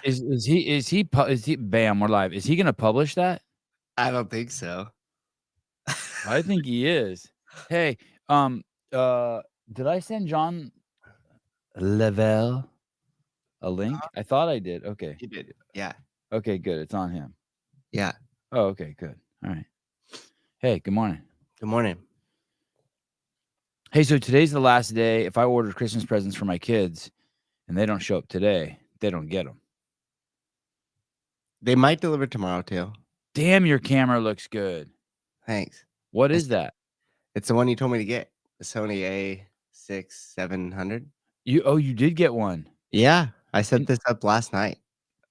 Is he bam, we're live. Is he gonna publish that? I don't think so. I think he is. Hey, did I send John Levell a link? I thought I did. Okay. You did. Yeah. Okay, good. It's on him. Yeah. Oh, okay, good. All right. Hey, good morning. Good morning. Hey, so today's the last day. If I ordered Christmas presents for my kids and they don't show up today, they don't get them. They might deliver tomorrow too. Damn, your camera looks good. Thanks. What is that? It's the one you told me to get. The Sony A6-700. You did get one. Yeah. I set this up last night.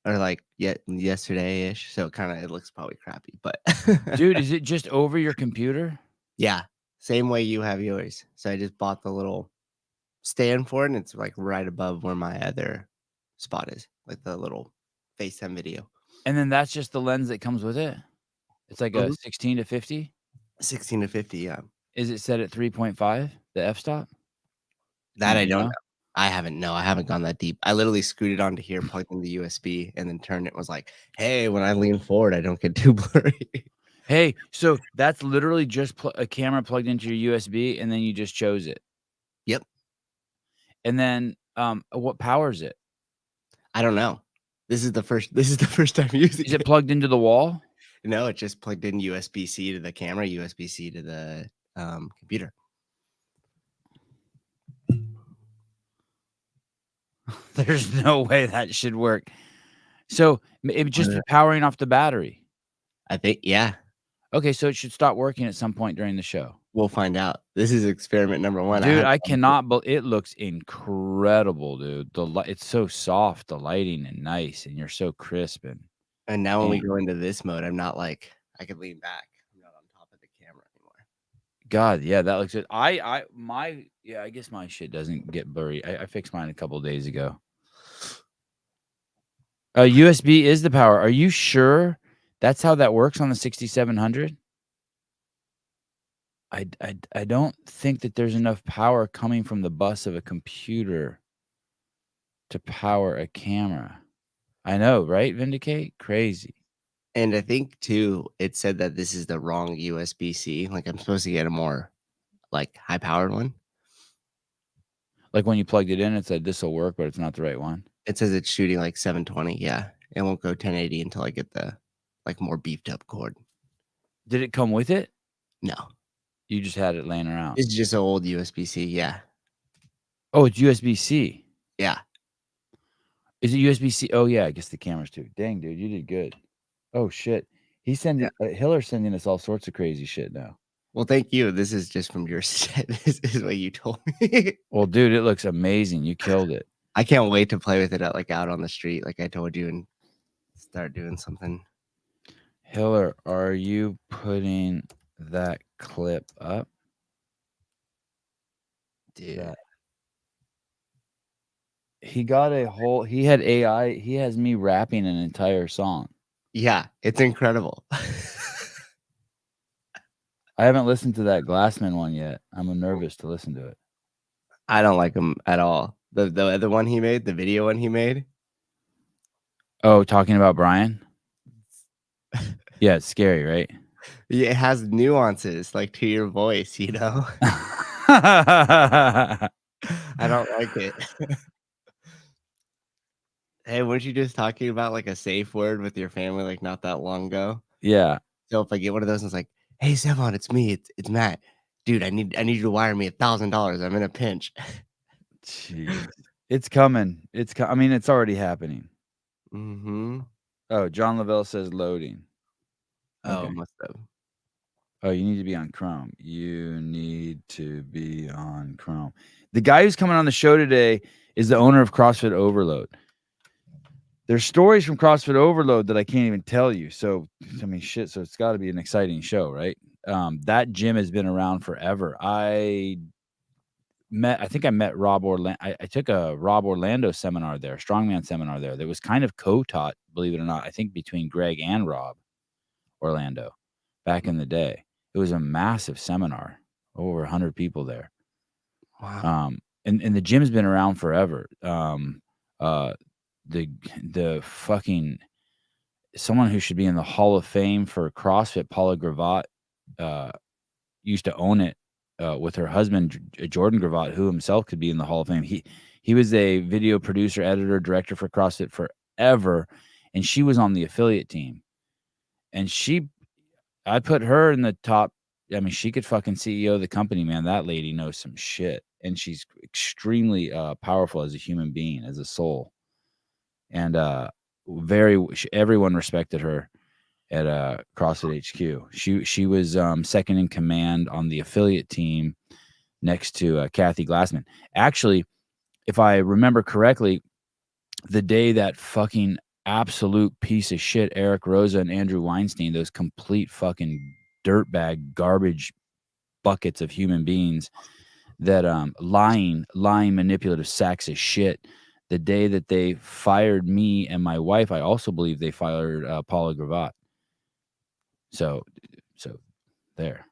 Or like yesterday-ish. So it looks probably crappy. But Dude, is it just over your computer? Yeah. Same way you have yours. So I just bought the little stand for it, and it's like right above where my other spot is. Like the little FaceTime video. And then that's just the lens that comes with it? It's like a 16 to 50? 16 to 50, yeah. Is it set at 3.5, the f-stop? That I don't know. I haven't gone that deep. I literally screwed it onto here, plugged in the USB, and then turned it. Was like, hey, when I lean forward, I don't get too blurry. Hey, so that's literally just a camera plugged into your USB, and then you just chose it. Yep. And then, what powers it? I don't know. This is the first time using it. Is it plugged into the wall? No, it just plugged in USB-C to the camera, USB-C to the computer. There's no way that should work. So it would just be powering off the battery. I think, yeah. Okay, so it should stop working at some point during the show. We'll find out. This is experiment number 1. Dude, I cannot believe it. Looks incredible, dude. It's so soft, the lighting, and nice, and you're so crisp. And now when we go into this mode, I'm not like I could lean back. I'm not on top of the camera anymore. God, yeah, that looks good. I guess my shit doesn't get blurry. I fixed mine a couple of days ago. USB is the power. Are you sure that's how that works on the 6700? I don't think that there's enough power coming from the bus of a computer to power a camera. I know, right? Vindicate? Crazy. And I think too, it said that this is the wrong USB-C. Like I'm supposed to get a more like high-powered one. Like when you plugged it in, it said this will work, but it's not the right one. It says it's shooting like 720. Yeah, it won't go 1080 until I get the like more beefed up cord. Did it come with it? No. You just had it laying around. It's just an old USB-C. Yeah. Oh, it's USB-C. Yeah. Is it USB-C? Oh yeah, I guess the camera's too. Dang, dude, you did good. Oh shit, he's sending Hiller's sending us all sorts of crazy shit now. Well, thank you. This is just from your set. This is what you told me. Well, dude, it looks amazing. You killed it. I can't wait to play with it out on the street, like I told you, and start doing something. Hiller, are you putting that clip up? Dude. Yeah. He got he had AI. He has me rapping an entire song. Yeah, it's incredible. I haven't listened to that Glassman one yet. I'm nervous to listen to it. I don't like him at all. The other one he made, the video one he made. Oh, talking about Brian? Yeah, it's scary, right? Yeah, it has nuances like to your voice, you know? I don't like it. Hey, weren't you just talking about like a safe word with your family like not that long ago? Yeah. So if I get one of those, it's like, hey, Sevan, it's me. It's Matt. Dude, I need you to wire me $1,000. I'm in a pinch. Jeez. It's coming. I mean, it's already happening. Mm-hmm. Oh, John Levell says loading. Okay. Oh, must have. Oh, you need to be on Chrome. You need to be on Chrome. The guy who's coming on the show today is the owner of CrossFit Overload. There's stories from CrossFit Overload that I can't even tell you. So, I mean, shit. So it's got to be an exciting show, right? That gym has been around forever. I think I met Rob Orlando. I took a Rob Orlando seminar there, strongman seminar there. That was kind of co-taught, believe it or not, I think between Greg and Rob Orlando back in the day. It was a massive seminar, over 100 people there. Wow. And the gym's been around forever. the fucking someone who should be in the Hall of Fame for CrossFit, Paula Gravatt, used to own it with her husband, Jordan Gravatt, who himself could be in the Hall of Fame. He was a video producer, editor, director for CrossFit forever, and she was on the affiliate team. And I put her in the top. I mean, she could fucking CEO the company, man. That lady knows some shit, and she's extremely powerful as a human being, as a soul, and everyone respected her at CrossFit HQ. She was second in command on the affiliate team next to Kathy Glassman. Actually, if I remember correctly, the day that fucking absolute piece of shit Eric Roza and Andrew Weinstein, those complete fucking dirtbag garbage buckets of human beings that lying manipulative sacks of shit, the day that they fired me and my wife, I also believe they fired Paula Gravatt. So there.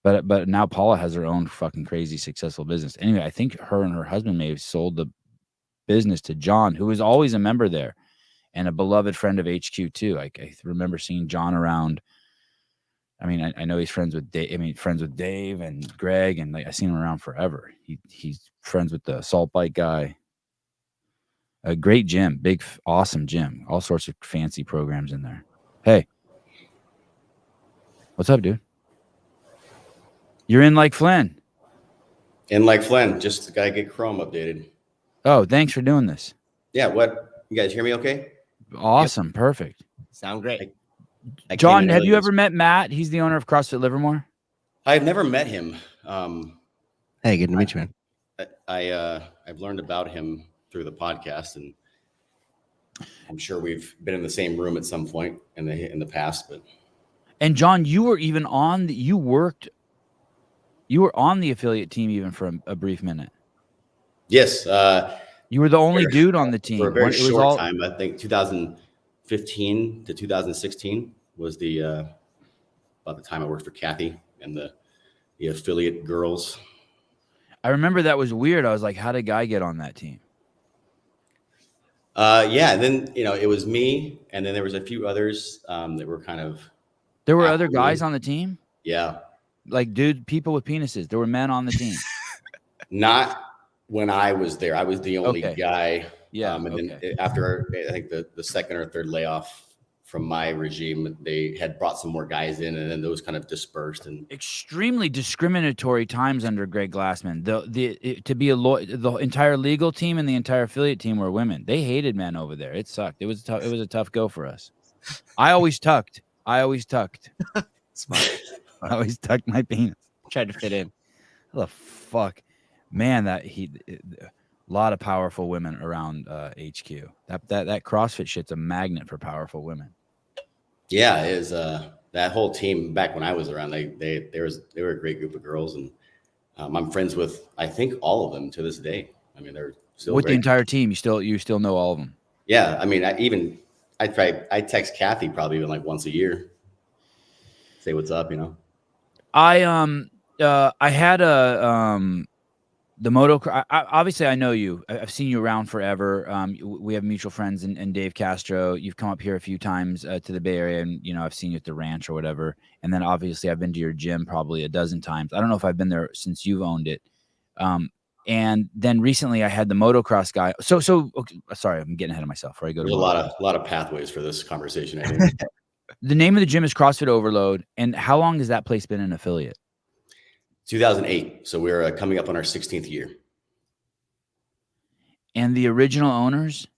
But now Paula has her own fucking crazy successful business. Anyway, I think her and her husband may have sold the business to John, who was always a member there and a beloved friend of HQ too. I remember seeing John around. I mean, I know he's friends with Dave and Greg, and I've seen him around forever. He's friends with the Salt Bike guy. A great gym, big, awesome gym. All sorts of fancy programs in there. Hey, what's up, dude? You're in Lake Flynn. In Lake Flynn, just gotta get Chrome updated. Oh, thanks for doing this. Yeah, what? You guys hear me okay? Awesome, yep. Perfect. Sound great. John, have you ever met Matt? He's the owner of CrossFit Livermore. I've never met him. Hey, good to meet you, man. I've learned about him through the podcast, and I'm sure we've been in the same room at some point in the past. But and John, you were even on you were on the affiliate team even for a brief minute. Yes, you were the only dude on the team for a very short time. I think 2015 to 2016 was about the time I worked for Kathy and the affiliate girls. I remember that was weird. I was like, how did Guy get on that team? Yeah, and then it was me, and then there was a few others that were kind of. There were other guys on the team? Yeah. Like, dude, people with penises. There were men on the team. Not when I was there. I was the only guy. Yeah. And then after, I think the second or third layoff from my regime, they had brought some more guys in, and then those kind of dispersed. And extremely discriminatory times under Greg Glassman. The entire legal team and the entire affiliate team were women. They hated men over there. It sucked. It was a tough go for us. I always tucked. Smart. I always tucked my penis. Tried to fit in. What the fuck, man? A lot of powerful women around HQ. That CrossFit shit's a magnet for powerful women. Yeah, it is. That whole team back when I was around, they were a great group of girls, and I'm friends with I think all of them to this day. I mean, they're still with the entire team. You still know all of them. Yeah, I mean, I text Kathy probably even like once a year, say what's up. I had the moto. Obviously, I know you. I've seen you around forever. We have mutual friends and Dave Castro. You've come up here a few times to the Bay Area, and I've seen you at the ranch or whatever. And then obviously I've been to your gym probably a dozen times. I don't know if I've been there since you've owned it. And then recently I had the motocross guy. So okay, sorry, I'm getting ahead of myself. Before I go There's to a lot of pathways for this conversation. I think. The name of the gym is CrossFit Overload. And how long has that place been an affiliate? 2008. So we're coming up on our 16th year. And the original owners?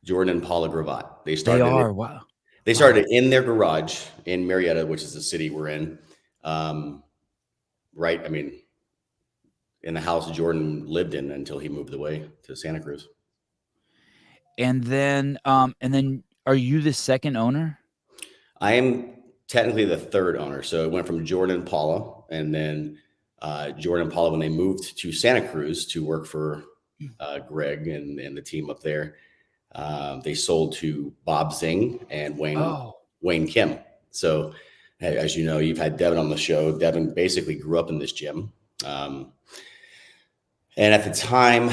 Jordan and Paula Gravatt. They started in their garage in Marietta, which is the city we're in. Right. I mean, in the house Jordan lived in until he moved away to Santa Cruz. And then are you the second owner? I am technically the third owner. So it went from Jordan and Paula, and then Jordan and Paula, when they moved to Santa Cruz to work for Greg and the team up there, they sold to Bob Zing and Wayne Kim. So as you know, you've had Devin on the show. Devin basically grew up in this gym. And at the time,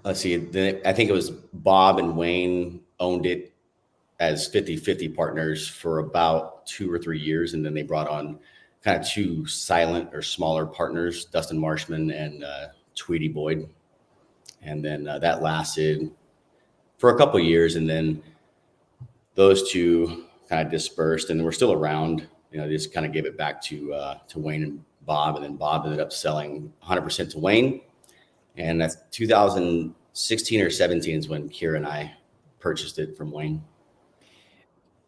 let's see, then I think it was Bob and Wayne owned it as 50-50 partners for about 2 or 3 years. And then they brought on kind of 2 silent or smaller partners, Dustin Marshman and Tweety Boyd. And then that lasted for a couple of years. And then those 2 kind of dispersed, and we're still around. They just kind of gave it back to Wayne and Bob. And then Bob ended up selling 100% to Wayne. And that's 2016 or 17 is when Kira and I purchased it from Wayne.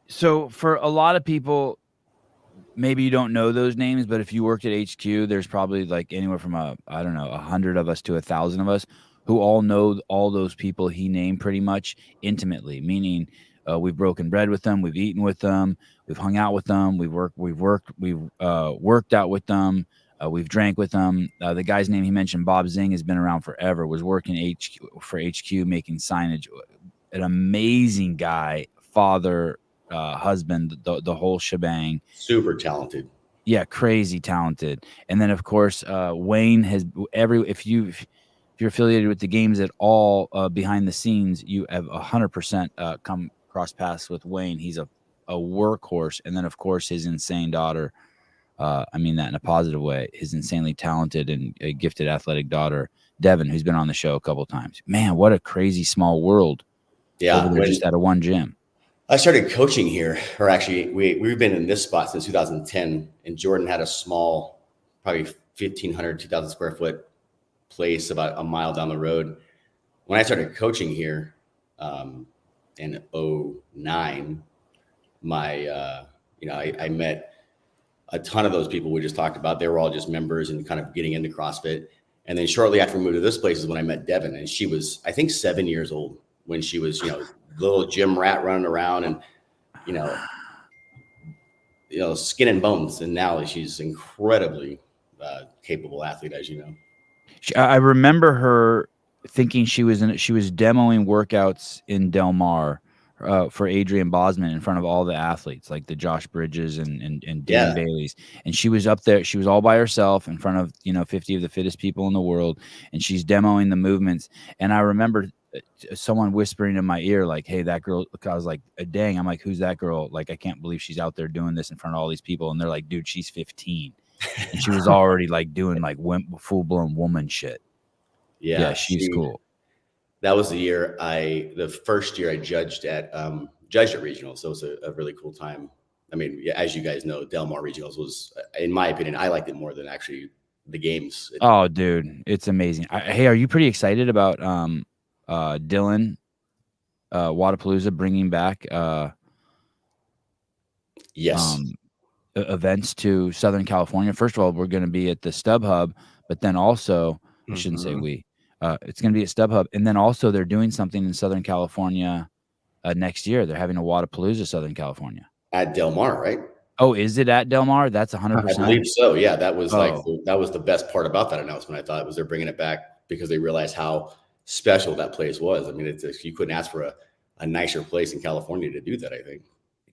So for a lot of people, maybe you don't know those names, but if you worked at HQ, there's probably like anywhere from 100 of us to 1,000 of us who all know all those people he named pretty much intimately, meaning we've broken bread with them, we've eaten with them, we've hung out with them, we've worked out with them, we've drank with them. The guy's name he mentioned, Bob Zing, has been around forever, was working for HQ making signage. An amazing guy, father, husband, the whole shebang. Super talented. Yeah, crazy talented. And then of course, Wayne has if you're affiliated with the games at all, behind the scenes, you have 100% come cross paths with Wayne. He's a workhorse. And then of course his insane daughter, I mean that in a positive way, his insanely talented and gifted athletic daughter, Devin, who's been on the show a couple of times. Man, what a crazy small world. Yeah, over there, just out of one gym. I started coaching here, or actually we've been in this spot since 2010, and Jordan had a small, probably 1,500, 2,000 square foot place about a mile down the road. When I started coaching here in 2009, I met a ton of those people we just talked about. They were all just members and kind of getting into CrossFit. And then shortly after we moved to this place is when I met Devin, and she was, I think, 7 years old when she was, little gym rat running around and, skin and bones. And now she's incredibly capable athlete, as you know. I remember her thinking she was demoing workouts in Del Mar for Adrian Bosman in front of all the athletes, like the Josh Bridges and Dan Baileys. And she was up there. She was all by herself in front of, 50 of the fittest people in the world. And she's demoing the movements. And I remember someone whispering in my ear, like, hey, that girl, I was like, dang, I'm like, who's that girl? Like, I can't believe she's out there doing this in front of all these people. And they're like, dude, she's 15. And she was already like doing like full blown woman shit. Yeah, she's cool. That was the first year I judged at regionals. So it was a really cool time. I mean, as you guys know, Del Mar regionals was, in my opinion, I liked it more than actually the games. Oh, dude, it's amazing. Hey, are you pretty excited about Dylan Wadapalooza bringing back yes events to Southern California? First of all, we're going to be at the Stub Hub, but then also I shouldn't say we. It's going to be at Stub Hub, and then also they're doing something in Southern California next year. They're having a Wadapalooza Southern California at Del Mar, right? Oh, is it at Del Mar? That's 100%. I believe so. Yeah, that was that was the best part about that announcement. I thought they're bringing it back because they realized how special that place was. I mean, you couldn't ask for a nicer place in California to do that, I think.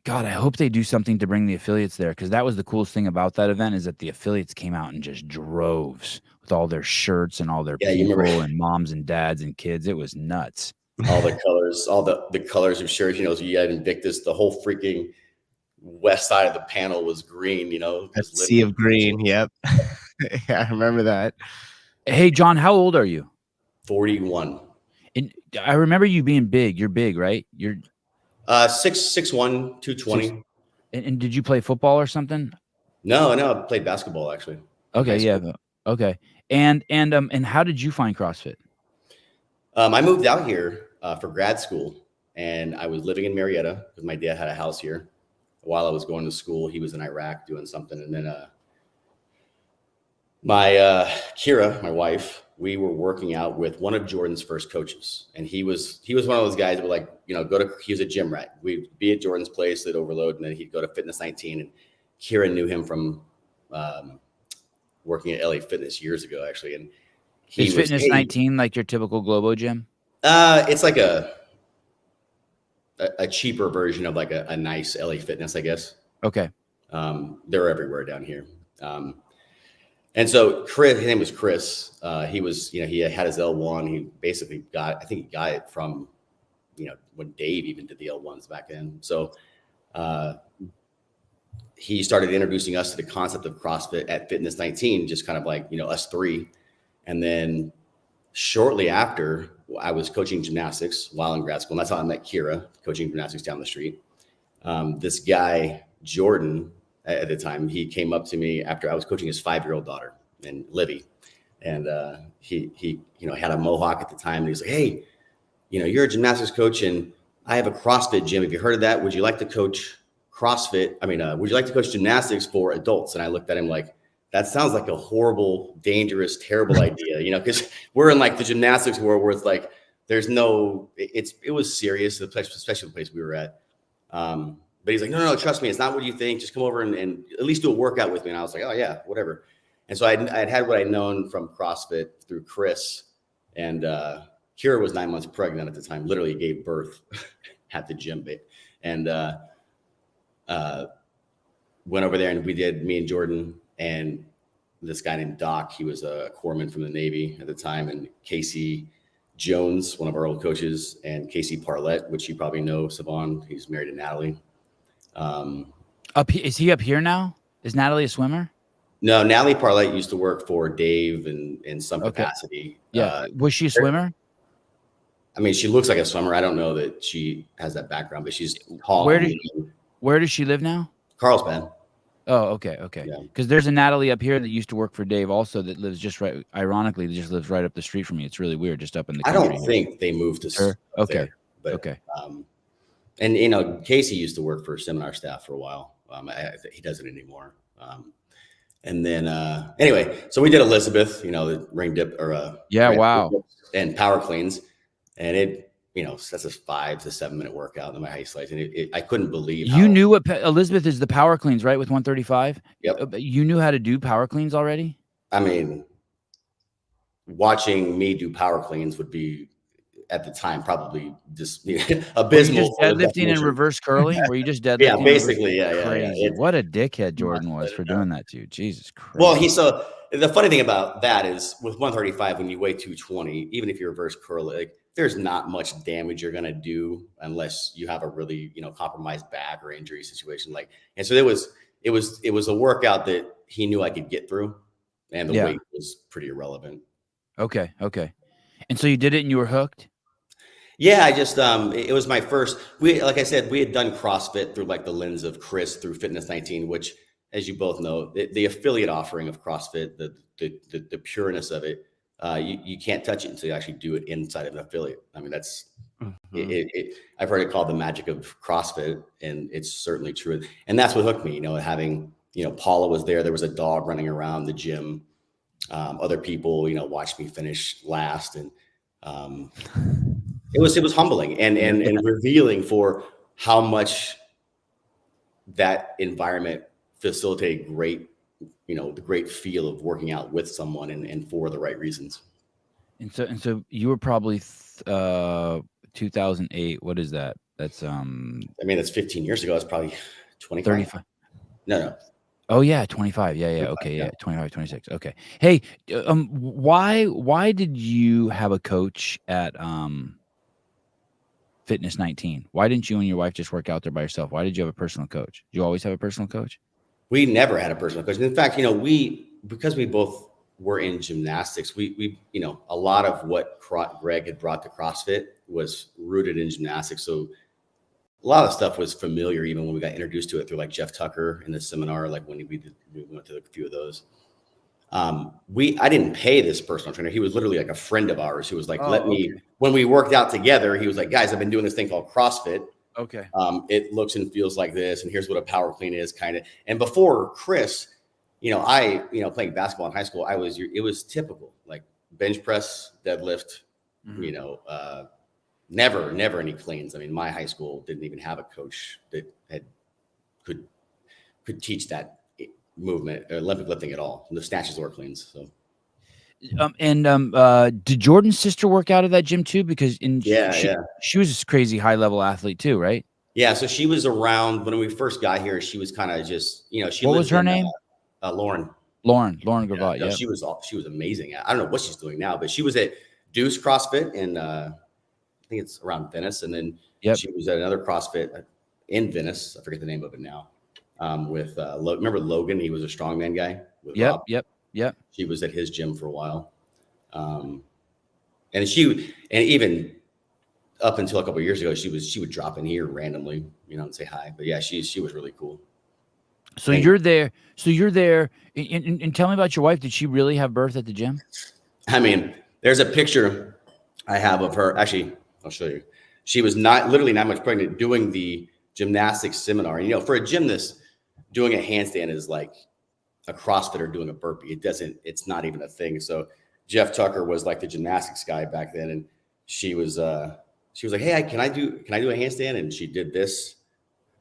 God, I hope they do something to bring the affiliates there, because that was the coolest thing about that event, is that the affiliates came out in just droves with all their shirts and all their people and moms and dads and kids. It was nuts. All the colors, all the colors of shirts. So you had Invictus, the whole freaking west side of the panel was green. A sea of green. Yep. Yeah, I remember that. Hey, John, how old are you? 41. And I remember you being big. You're big, right? You're 6'1", 220. And did you play football or something? No, I played basketball actually. Okay, yeah. Okay. And how did you find CrossFit? I moved out here for grad school, and I was living in Marietta because my dad had a house here. While I was going to school, he was in Iraq doing something, and then my Kira, my wife, we were working out with one of Jordan's first coaches, and he was one of those guys that were like, he was a gym rat. We'd be at Jordan's place at Overload, and then he'd go to Fitness 19, and Kira knew him from working at LA Fitness years ago, actually. And is Fitness 19 like your typical Globo gym? It's like a cheaper version of like a nice LA Fitness, I guess. Okay. They're everywhere down here. And And so Chris, his name was Chris. He was, he had his L1. He basically I think he got it from, when Dave even did the L1s back then. So he started introducing us to the concept of CrossFit at Fitness 19, just kind of like, us three. And then shortly after, I was coaching gymnastics while in grad school. And that's how I met Kira, coaching gymnastics down the street. This guy, Jordan, at the time, he came up to me after I was coaching his 5-year-old daughter, and Livy. And he had a mohawk at the time. And he was like, hey, you're a gymnastics coach and I have a CrossFit gym. Have you heard of that? Would you like to coach CrossFit? Would you like to coach gymnastics for adults? And I looked at him like, that sounds like a horrible, dangerous, terrible idea, because we're in like the gymnastics world where it's like, it was serious, especially the place we were at. But he's like, no, trust me. It's not what you think. Just come over and at least do a workout with me. And I was like, oh yeah, whatever. And so I'd had what I'd known from CrossFit through Chris, and Kira was 9 months pregnant at the time, literally gave birth at the gym. And went over there and me and Jordan and this guy named Doc, he was a corpsman from the Navy at the time, and Casey Jones, one of our old coaches, and Casey Parlett, which you probably know, Sevan. He's married to Natalie. Is he up here now? Is Natalie a swimmer? No, Natalie Parlett used to work for Dave in some capacity. Yeah. Was she a swimmer? She looks like a swimmer. I don't know that she has that background, but she's tall. Where does she live now? Carlsbad. Oh, okay. Because there's a Natalie up here that used to work for Dave also that lives just right. Ironically, just lives right up the street from me. It's really weird, just up in the country. I don't think they moved to her. Okay. There, but, okay. And Casey used to work for seminar staff for a while. He doesn't anymore. And then anyway, so we did Elizabeth, the ring dip wow, and power cleans, and it. That's a 5 to 7 minute workout in my high slides. And I couldn't believe you knew what Elizabeth is, the power cleans, right? With 135. Yep. You knew how to do power cleans already. Watching me do power cleans would be at the time probably just abysmal. Were you just deadlifting and reverse curling? Were you just deadlifting? Yeah, basically. Crazy. What a dickhead Jordan was for doing that to you. Jesus Christ. Well, the funny thing about that is with 135, when you weigh 220, even if you reverse curl it, there's not much damage you're going to do unless you have a really, compromised back or injury situation. And so it was a workout that he knew I could get through, and the weight was pretty irrelevant. Okay. And so you did it and you were hooked? Yeah, I just, it was my first, like I said, we had done CrossFit through like the lens of Chris through Fitness 19, which, as you both know, the affiliate offering of CrossFit, the pureness of it, you can't touch it until you actually do it inside of an affiliate. That's I've heard it called the magic of CrossFit, and it's certainly true. And that's what hooked me, having, Paula was there. There was a dog running around the gym. Other people, watched me finish last. And it was humbling and revealing for how much that environment facilitated the great feel of working out with someone and for the right reasons. And so you were probably 2008. What is that? That's that's 15 years ago. It's probably 25. 35. No. Oh yeah, 25. Yeah. Okay. Yeah. 25, 26. Okay. Hey, why did you have a coach at Fitness 19? Why didn't you and your wife just work out there by yourself? Why did you have a personal coach? Did you always have a personal coach? We never had a personal coach. In fact, because we both were in gymnastics, we a lot of what Greg had brought to CrossFit was rooted in gymnastics. So a lot of stuff was familiar, even when we got introduced to it through like Jeff Tucker in the seminar, like when we went to a few of those. I didn't pay this personal trainer. He was literally like a friend of ours who was like, when we worked out together, he was like, guys, I've been doing this thing called CrossFit. Okay. It looks and feels like this, and here's what a power clean is, kind of. And before Chris, I playing basketball in high school, it was typical, like bench press, deadlift, never any cleans. My high school didn't even have a coach that could teach that movement, Olympic lifting at all, the snatches or cleans. So. Did Jordan's sister work out at that gym too? Because she was a crazy high level athlete too, right? Yeah. So she was around when we first got here. She was kind of just, she. What was her name? Lauren. Lauren Yeah, Gravatt. no, Yeah. she was amazing. I don't know what she's doing now, but she was at Deuce CrossFit in I think it's around Venice, and then Yep. she was at another CrossFit in Venice. I forget the name of it now. With remember Logan? He was a strongman guy with Rob. Yep. She was at his gym for a while, and even up until a couple of years ago, she would drop in here randomly, and say hi. But yeah, she was really cool. So you're there. And tell me about your wife. Did she really have birth at the gym? I mean, there's a picture I have of her. Actually, I'll show you. She was literally 9 months pregnant doing the gymnastics seminar. And, for a gymnast, doing a handstand is like a CrossFitter doing a burpee. It's not even a thing. So Jeff Tucker was like the gymnastics guy back then. And she was like, hey, can I do a handstand? And she did this.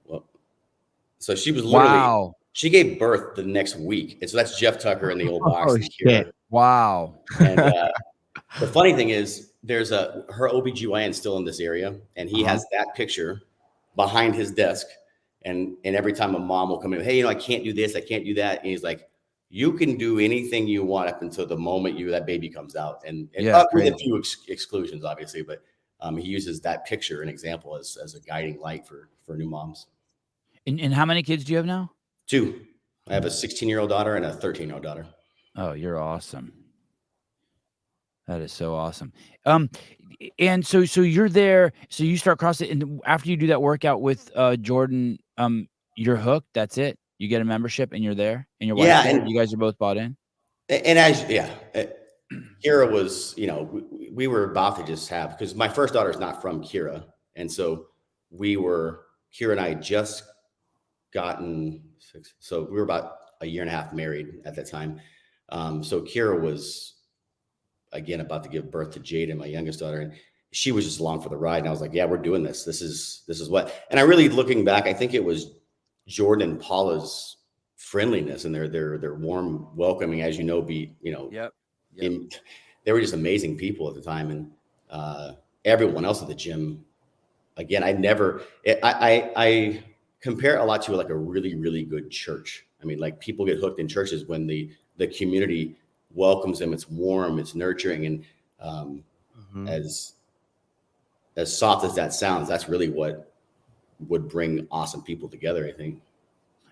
Well, so she was literally, she gave birth the next week. And so that's Jeff Tucker in the old box. Wow. And the funny thing is there's her OBGYN still in this area. And he has that picture behind his desk. And every time a mom will come in, hey, I can't do this, I can't do that. And he's like, you can do anything you want up until the moment that baby comes out. And with a few exclusions, obviously, but he uses that picture, an example, as a guiding light for new moms. And how many kids do you have now? 2. I have a 16-year-old daughter and a 13-year-old daughter. Oh, you're awesome. That is so awesome. And so you're there. So you start CrossFit, and after you do that workout with Jordan, you're hooked. That's it. You get a membership, and you're there. And your wife, and you guys are both bought in. And Kira was, we were about to just have, because my first daughter is not from Kira, and so Kira and I just gotten 6. So we were about a year and a half married at that time. So Kira was, again, about to give birth to Jaden, my youngest daughter, and she was just along for the ride. And I was like, yeah, we're doing this. This is what, and I really, looking back, I think it was Jordan and Paula's friendliness and their warm welcoming, as Yep. They were just amazing people at the time. And everyone else at the gym, again, I compare it a lot to like a really, really good church. I mean, like, people get hooked in churches when the community welcomes them. It's warm, it's nurturing. And as soft as that sounds, that's really what would bring awesome people together, I think.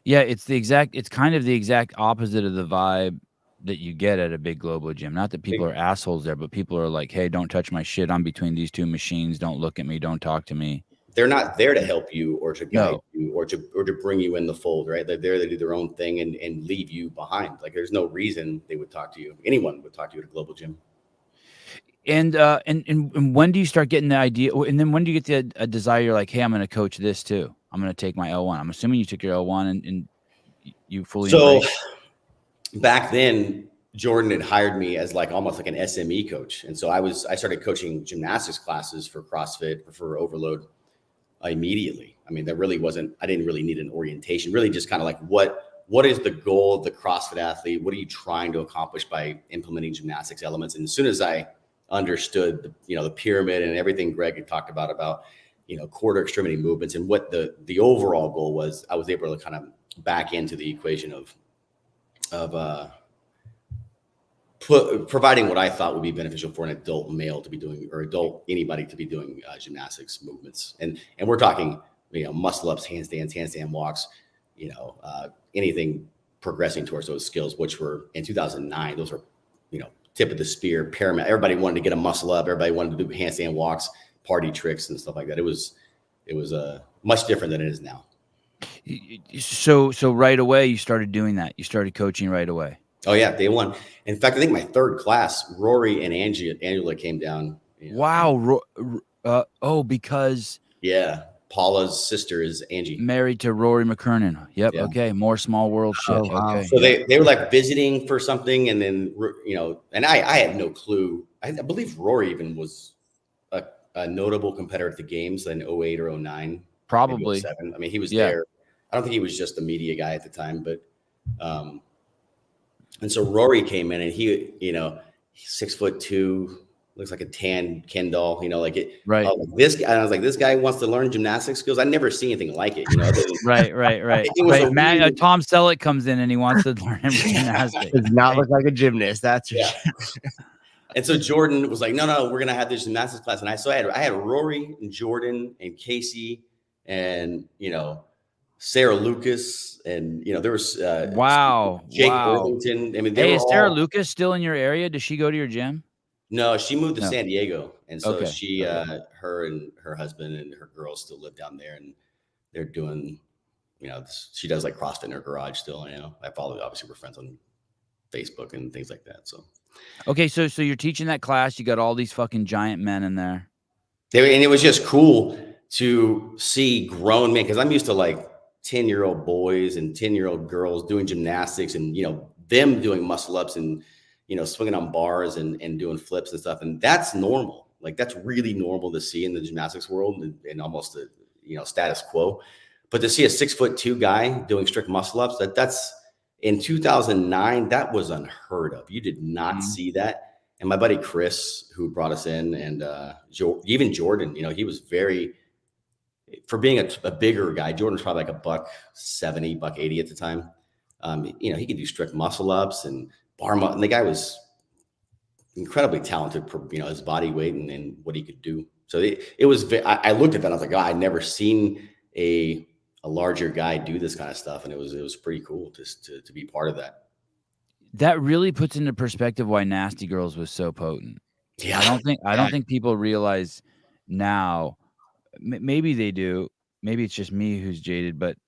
Yeah, it's kind of the exact opposite of the vibe that you get at a big global gym. Not that people are assholes there, but people are like, hey, don't touch my shit. I'm between these two machines. Don't look at me. Don't talk to me. They're not there to help you or to guide you or to bring you in the fold, right? They're there to do their own thing and leave you behind. Like, there's no reason they would talk to you. Anyone would talk to you at a global gym. And when do you start getting the idea? And then when do you get a desire? You're like, hey, I'm going to coach this too. I'm going to take my L1. I'm assuming you took your L1 and you fully. So back then, Jordan had hired me as like almost like an SME coach. And so I started coaching gymnastics classes for CrossFit, for Overload immediately. I mean, I didn't really need an orientation, really just kind of like, what is the goal of the CrossFit athlete? What are you trying to accomplish by implementing gymnastics elements? And as soon as I understood the pyramid and everything Greg had talked about quarter extremity movements and what the overall goal was, I was able to kind of back into the equation of providing what I thought would be beneficial for an adult male to be doing, or anybody to be doing gymnastics movements. And we're talking, muscle ups, handstand walks, anything progressing towards those skills, which were in 2009, those were, tip of the spear, paramount. Everybody wanted to get a muscle up. Everybody wanted to do handstand walks, party tricks and stuff like that. It was much different than it is now. So right away you started doing that. You started coaching right away. Oh yeah, day one. In fact, I think my third class, Rory and Angela came down. Wow. Because Paula's sister is Angie, married to Rory McKernan. Yep. Yeah. Okay. More small world shit. Okay. So they were like visiting for something, and then and I had no clue. I believe Rory even was a notable competitor at the games in 08 or 09. Probably. 07. I mean, he was there. I don't think he was just a media guy at the time, but and so Rory came in, and he, he's 6'2", looks like a tan Ken doll, you know, like it. Right. This guy, I was like, this guy wants to learn gymnastic skills. I never see anything like it, you know. Right. It was a Matt, really- Tom Selleck comes in and he wants to learn gymnastics. Does not look like a gymnast. That's for Yeah. sure. And so Jordan was like, no, we're gonna have this gymnastics class. And I had Rory and Jordan and Casey and, you know, Sarah Lucas and, you know, there was Wow. Jake Wow. Worthington. I mean, Hey, were is Sarah all, Lucas still in your area? Does she go to your gym? no, she moved to No. San Diego, and so Okay. she, her and her husband and her girls still live down there, and they're doing, you know, she does like CrossFit in her garage still. You know, I follow. Obviously, we're friends on Facebook and things like that. So, Okay, so you're teaching that class. You got all these fucking giant men in there. and it was just cool to see grown men, because I'm used to like 10-year-old boys and 10-year-old girls doing gymnastics, and you know them doing muscle ups and, you know, swinging on bars and doing flips and stuff. And that's normal. Like that's really normal to see in the gymnastics world and almost the, you know, status quo. But to see a 6'2" guy doing strict muscle ups, that's in 2009, that was unheard of. You did not see that. And my buddy Chris, who brought us in, and even Jordan, you know, he was very, for being a bigger guy, Jordan's probably like $170, $180 at the time. You know, he could do strict muscle ups and and the guy was incredibly talented for, you know, his body weight and what he could do. So it was, I looked at that, I was like, oh, I'd never seen a larger guy do this kind of stuff. And it was pretty cool to be part of that. That really puts into perspective why Nasty Girls was so potent. Yeah. I don't think people realize now, maybe they do. Maybe it's just me who's jaded, but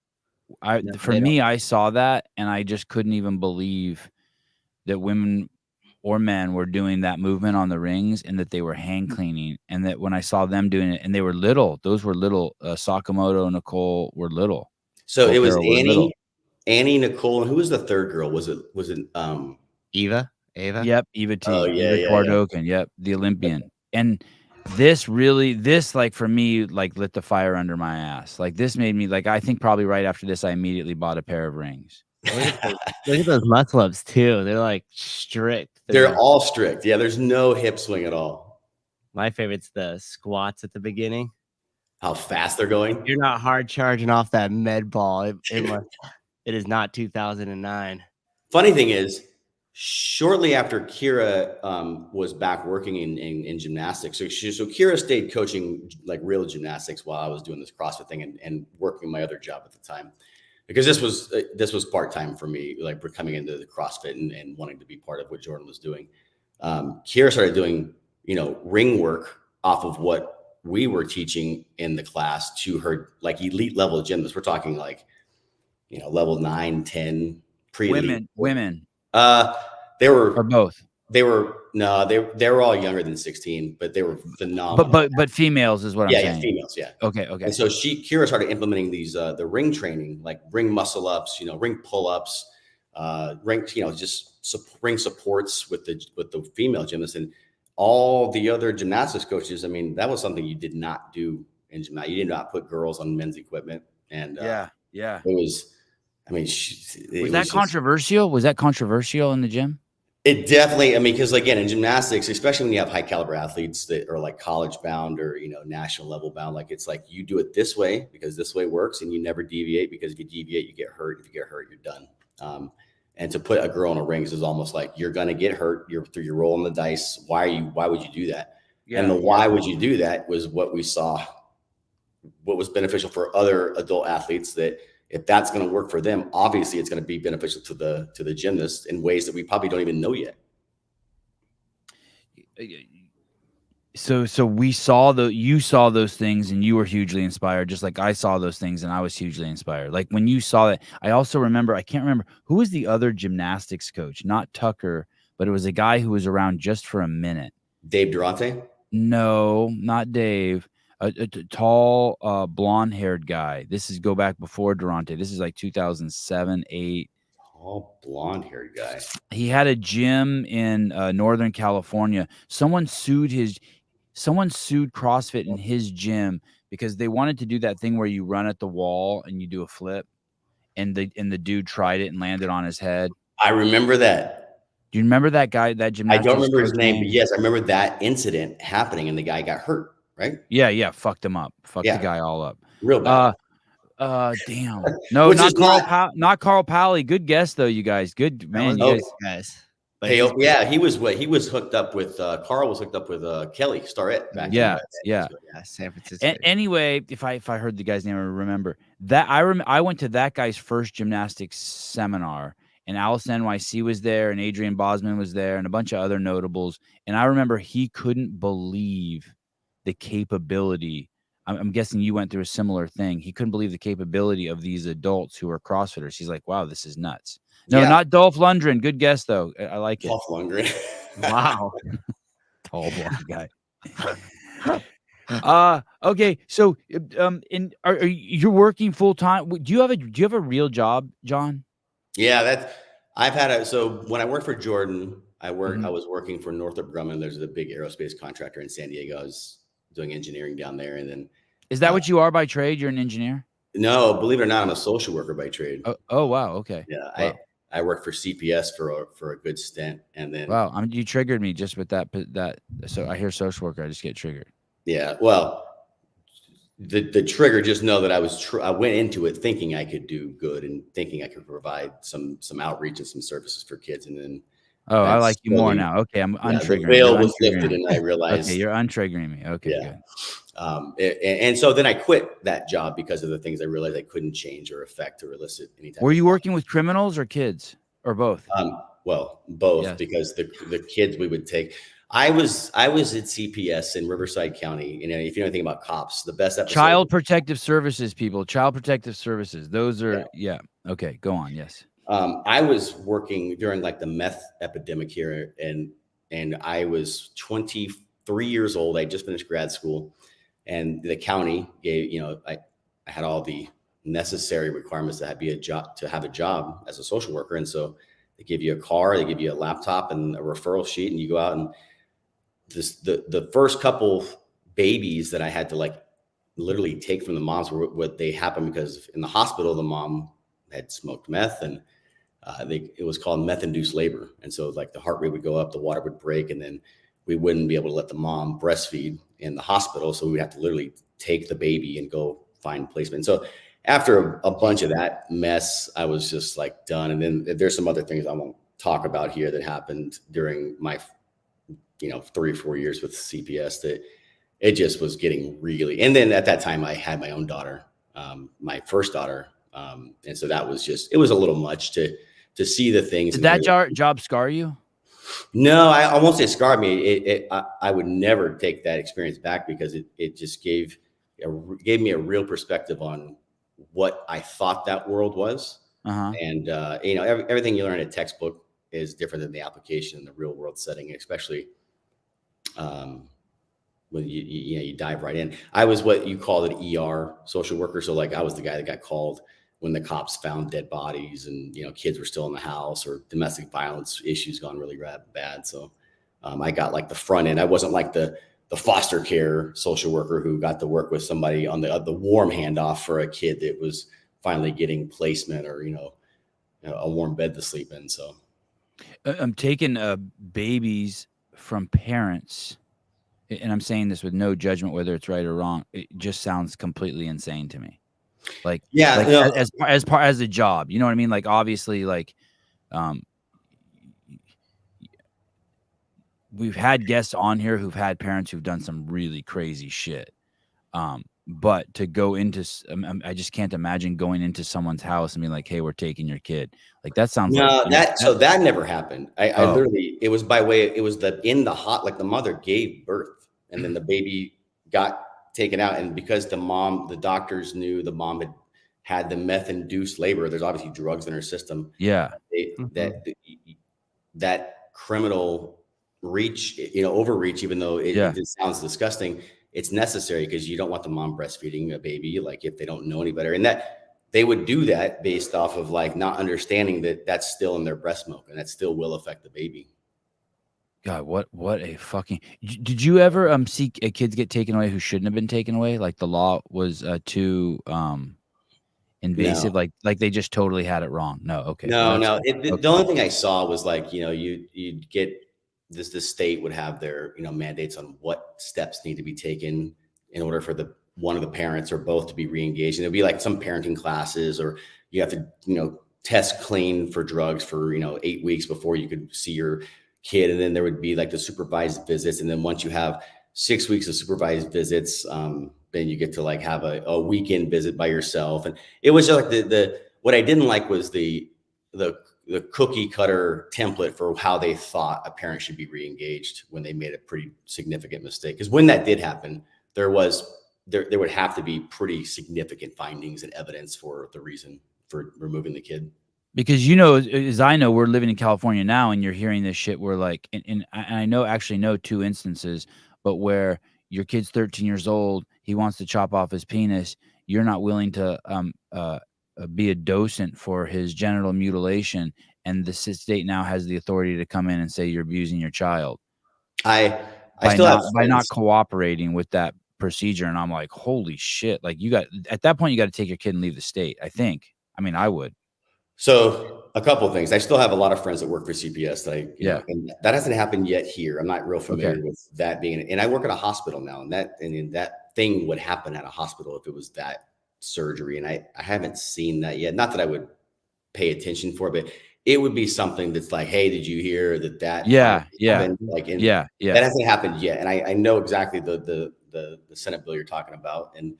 for me, I saw that and I just couldn't even believe that women or men were doing that movement on the rings and that they were hand cleaning, and that when I saw them doing it, and they were little, those were little, Sakamoto, Nicole were little. So it was Annie, Nicole, and who was the third girl? Was it Eva? Yep. Eva T. Oh, yeah, Eva Twardokin. Yep. The Olympian. And this like for me, like lit the fire under my ass. Like this made me like, I think probably right after this, I immediately bought a pair of rings. Look at those muscle ups too. They're like strict. They're all strict. Yeah, there's no hip swing at all. My favorite's the squats at the beginning. How fast they're going. You're not hard charging off that med ball. It is not 2009. Funny thing is, shortly after Kira was back working in gymnastics, so Kira stayed coaching like real gymnastics while I was doing this CrossFit thing and working my other job at the time, because this was part-time for me, like we're coming into the CrossFit and wanting to be part of what Jordan was doing. Kira started doing, you know, ring work off of what we were teaching in the class to her like elite level gymnasts. We're talking like, you know, level 9, 10, pre-elite. Women. They were, or both. They were all younger than 16, but they were phenomenal. But females is what I'm saying. Yeah, females, yeah. Okay. And so Kira started implementing these the ring training, like ring muscle ups, you know, ring pull ups, ring, you know, just ring supports with the female gymnasts, and all the other gymnastics coaches. I mean, that was something you did not do in gymnastics. You did not put girls on men's equipment, and yeah, it was. I mean, was that controversial? Was that controversial in the gym? It definitely, I mean, because again, in gymnastics, especially when you have high caliber athletes that are like college bound or, you know, national level bound, like it's like you do it this way because this way works, and you never deviate, because if you deviate, you get hurt. If you get hurt, you're done. And to put a girl in a rings is almost like you're going to get hurt. You're rolling the dice. Why would you do that? Yeah, and why would you do that was what we saw, what was beneficial for other adult athletes, that if that's going to work for them, obviously it's going to be beneficial to the gymnast in ways that we probably don't even know yet. So you saw those things and you were hugely inspired, just like I saw those things and I was hugely inspired. Like when you saw it, I also remember, I can't remember who was the other gymnastics coach, not Tucker, but it was a guy who was around just for a minute. Dave Durante? No, not Dave. A tall, blonde-haired guy. This is go back before Durante. This is like 2007, 8. Tall, blonde-haired guy. He had a gym in Northern California. Someone sued CrossFit in his gym because they wanted to do that thing where you run at the wall and you do a flip, and the dude tried it and landed on his head. I remember that. Do you remember that guy, that I gymnastics don't remember his coach name, but yes, I remember that incident happening and the guy got hurt, right? Yeah, fucked him up. Fucked the Yeah. guy all up. Real bad. Damn. No, Which not is Carl not not Carl Pally. Good guess though, you guys. Good That man, was you Oh, guys. guys. But Hey, he's yeah, he was hooked up with Carl was hooked up with Kelly Starrett back Yeah, in yeah. San Francisco. Anyway, if I heard the guy's name, I remember that. I went to that guy's first gymnastics seminar, and Allison NYC was there, and Adrian Bosman was there, and a bunch of other notables. And I remember he couldn't believe the capability. I'm guessing you went through a similar thing. He couldn't believe the capability of these adults who are CrossFitters. He's like, "Wow, this is nuts." No, Yeah. not Dolph Lundgren. Good guess though. I like it. Dolph Lundgren. Wow. Tall blonde guy. Okay. So, are you're working full time? Do you have a real job, John? Yeah, I've had so when I worked for Jordan, I Mhm. was working for Northrop Grumman. There's a big aerospace contractor in San Diego. I was doing engineering down there, and then Is that what you are by trade? You're an engineer? no, believe it or not, I'm a social worker by trade. Oh wow. Okay. Yeah, Wow. I worked for CPS for a good stint, and then Wow. You triggered me just with that. So I hear social worker, I just get triggered. yeah, well, the trigger, just know that I went into it thinking I could do good and thinking I could provide some outreach and some services for kids, and then Oh, I that's like you more slowly- now. Okay, I'm the untriggering. veil You're was untriggering lifted, me. and I realized Okay, you're untriggering me. Okay, Yeah. good. And so then I quit that job because of the things I realized I couldn't change or affect or elicit any type Were of you working with criminals or kids or both? Well, both, Yes. because the kids we would take. I was at CPS in Riverside County, and if you know anything about cops, the best episode. Child Protective Services, people. Child Protective Services. Those are yeah. Okay, go on. Yes. I was working during like the meth epidemic here, and I was 23 years old. I just finished grad school, and the county gave, I had all the necessary requirements to have a job as a social worker, and so they give you a car, they give you a laptop, and a referral sheet, and you go out and the first couple babies that I had to like literally take from the moms were what they happened because in the hospital the mom had smoked meth, and it was called meth-induced labor. And so like the heart rate would go up, the water would break, and then we wouldn't be able to let the mom breastfeed in the hospital. So we would have to literally take the baby and go find placement. So after a bunch of that mess, I was just like done. And then there's some other things I won't talk about here that happened during my 3 or 4 years with CPS that it just was getting really, and then at that time I had my own daughter, my first daughter. And so that was it was a little much to see the things. Did that job scar you? No, I won't say it scarred me. I would never take that experience back because it just gave me a real perspective on what I thought that world was. Uh-huh. And, everything you learn in a textbook is different than the application in the real world setting, especially when you dive right in. I was what you call an ER social worker. So like I was the guy that got called when the cops found dead bodies and, kids were still in the house or domestic violence issues gone really bad. So I got like the front end. I wasn't like the foster care social worker who got to work with somebody on the warm handoff for a kid that was finally getting placement or, a warm bed to sleep in. So I'm taking babies from parents, and I'm saying this with no judgment whether it's right or wrong. It just sounds completely insane to me. Like, yeah, like as a job, you know what I mean? Like obviously, like we've had guests on here who've had parents who've done some really crazy shit. But to go into, I just can't imagine going into someone's house and being like, "Hey, we're taking your kid." Like that sounds like that never happened. I literally, it was by way, it was like the mother gave birth and then the baby got taken out. And because the doctors knew the mom had the meth-induced labor, there's obviously drugs in her system. Yeah. That criminal overreach, even though it sounds disgusting, it's necessary because you don't want the mom breastfeeding a baby, like if they don't know any better. And that they would do that based off of like not understanding that that's still in their breast milk and that still will affect the baby. God, what a fucking, did you ever see kids get taken away who shouldn't have been taken away? Like the law was too invasive? No. Like they just totally had it wrong? No. Okay. No, Well, that's no. good. Okay. The only thing I saw was like, you'd get this, the state would have their, mandates on what steps need to be taken in order for one of the parents or both to be re-engaged. And it'd be like some parenting classes, or you have to, test clean for drugs for, 8 weeks before you could see your kid. And then there would be like the supervised visits. And then once you have 6 weeks of supervised visits, then you get to like have a weekend visit by yourself. And it was just like what I didn't like was the cookie cutter template for how they thought a parent should be re-engaged when they made a pretty significant mistake. Because when that did happen, there would have to be pretty significant findings and evidence for the reason for removing the kid. Because as I know, we're living in California now, and you're hearing this shit where like, and I know 2 instances, but where your kid's 13 years old, he wants to chop off his penis, you're not willing to be a docent for his genital mutilation, and the state now has the authority to come in and say you're abusing your child. I still have by not cooperating with that procedure, and I'm like, holy shit! Like at that point, you got to take your kid and leave the state. I think. I mean, I would. So a couple of things. I still have a lot of friends that work for CPS. And that hasn't happened yet here. I'm not real familiar with that being, and I work at a hospital now, and that thing would happen at a hospital if it was that surgery. And I haven't seen that yet. Not that I would pay attention for, but it would be something that's like, hey, did you hear that? Happened? Like, that hasn't happened yet. And I know exactly the Senate bill you're talking about. And,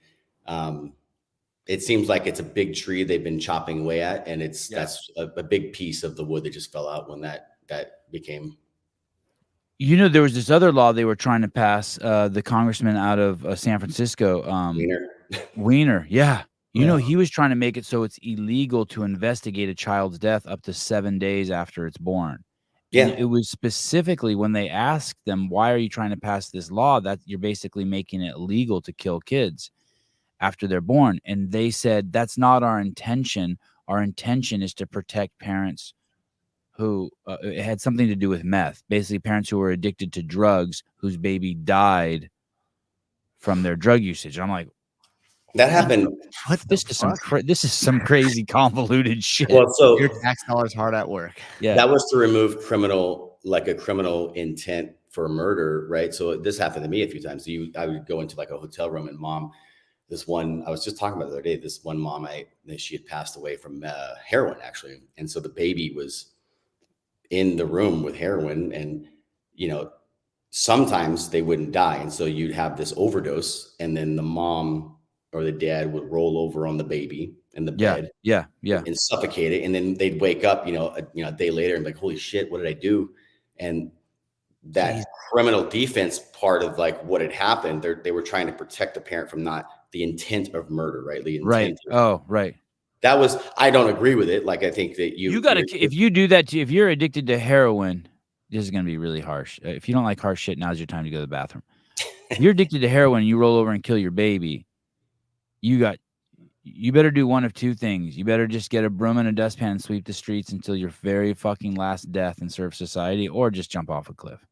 it seems like it's a big tree they've been chopping away at, and that's a big piece of the wood that just fell out when that became. There was this other law they were trying to pass. The congressman out of San Francisco, Wiener. Yeah. He was trying to make it so it's illegal to investigate a child's death up to 7 days after it's born. Yeah. And it was specifically when they asked them, why are you trying to pass this law, that you're basically making it legal to kill kids after they're born. And they said, that's not our intention. Our intention is to protect parents who it had something to do with meth, basically parents who were addicted to drugs whose baby died from their drug usage. And I'm like, that happened. This is some crazy convoluted shit. Well, so your tax dollars hard at work. Yeah, that was to remove criminal intent for murder, right? So this happened to me a few times. I would go into like a hotel room, and mom, this one I was just talking about the other day. This one mom, she had passed away from heroin, actually, and so the baby was in the room with heroin, and sometimes they wouldn't die, and so you'd have this overdose, and then the mom or the dad would roll over on the baby in the bed, and suffocate it, and then they'd wake up, a day later, and be like, holy shit, what did I do? And that criminal defense part of like what had happened, they were trying to protect the parent from not the intent of murder, right? The intent. Right. That was, I don't agree with it. Like, I think that you got to, if you do that, if you're addicted to heroin, this is going to be really harsh. If you don't like harsh shit, now's your time to go to the bathroom. If you're addicted to heroin and you roll over and kill your baby, you better do one of two things. You better just get a broom and a dustpan and sweep the streets until your very fucking last death and serve society, or just jump off a cliff.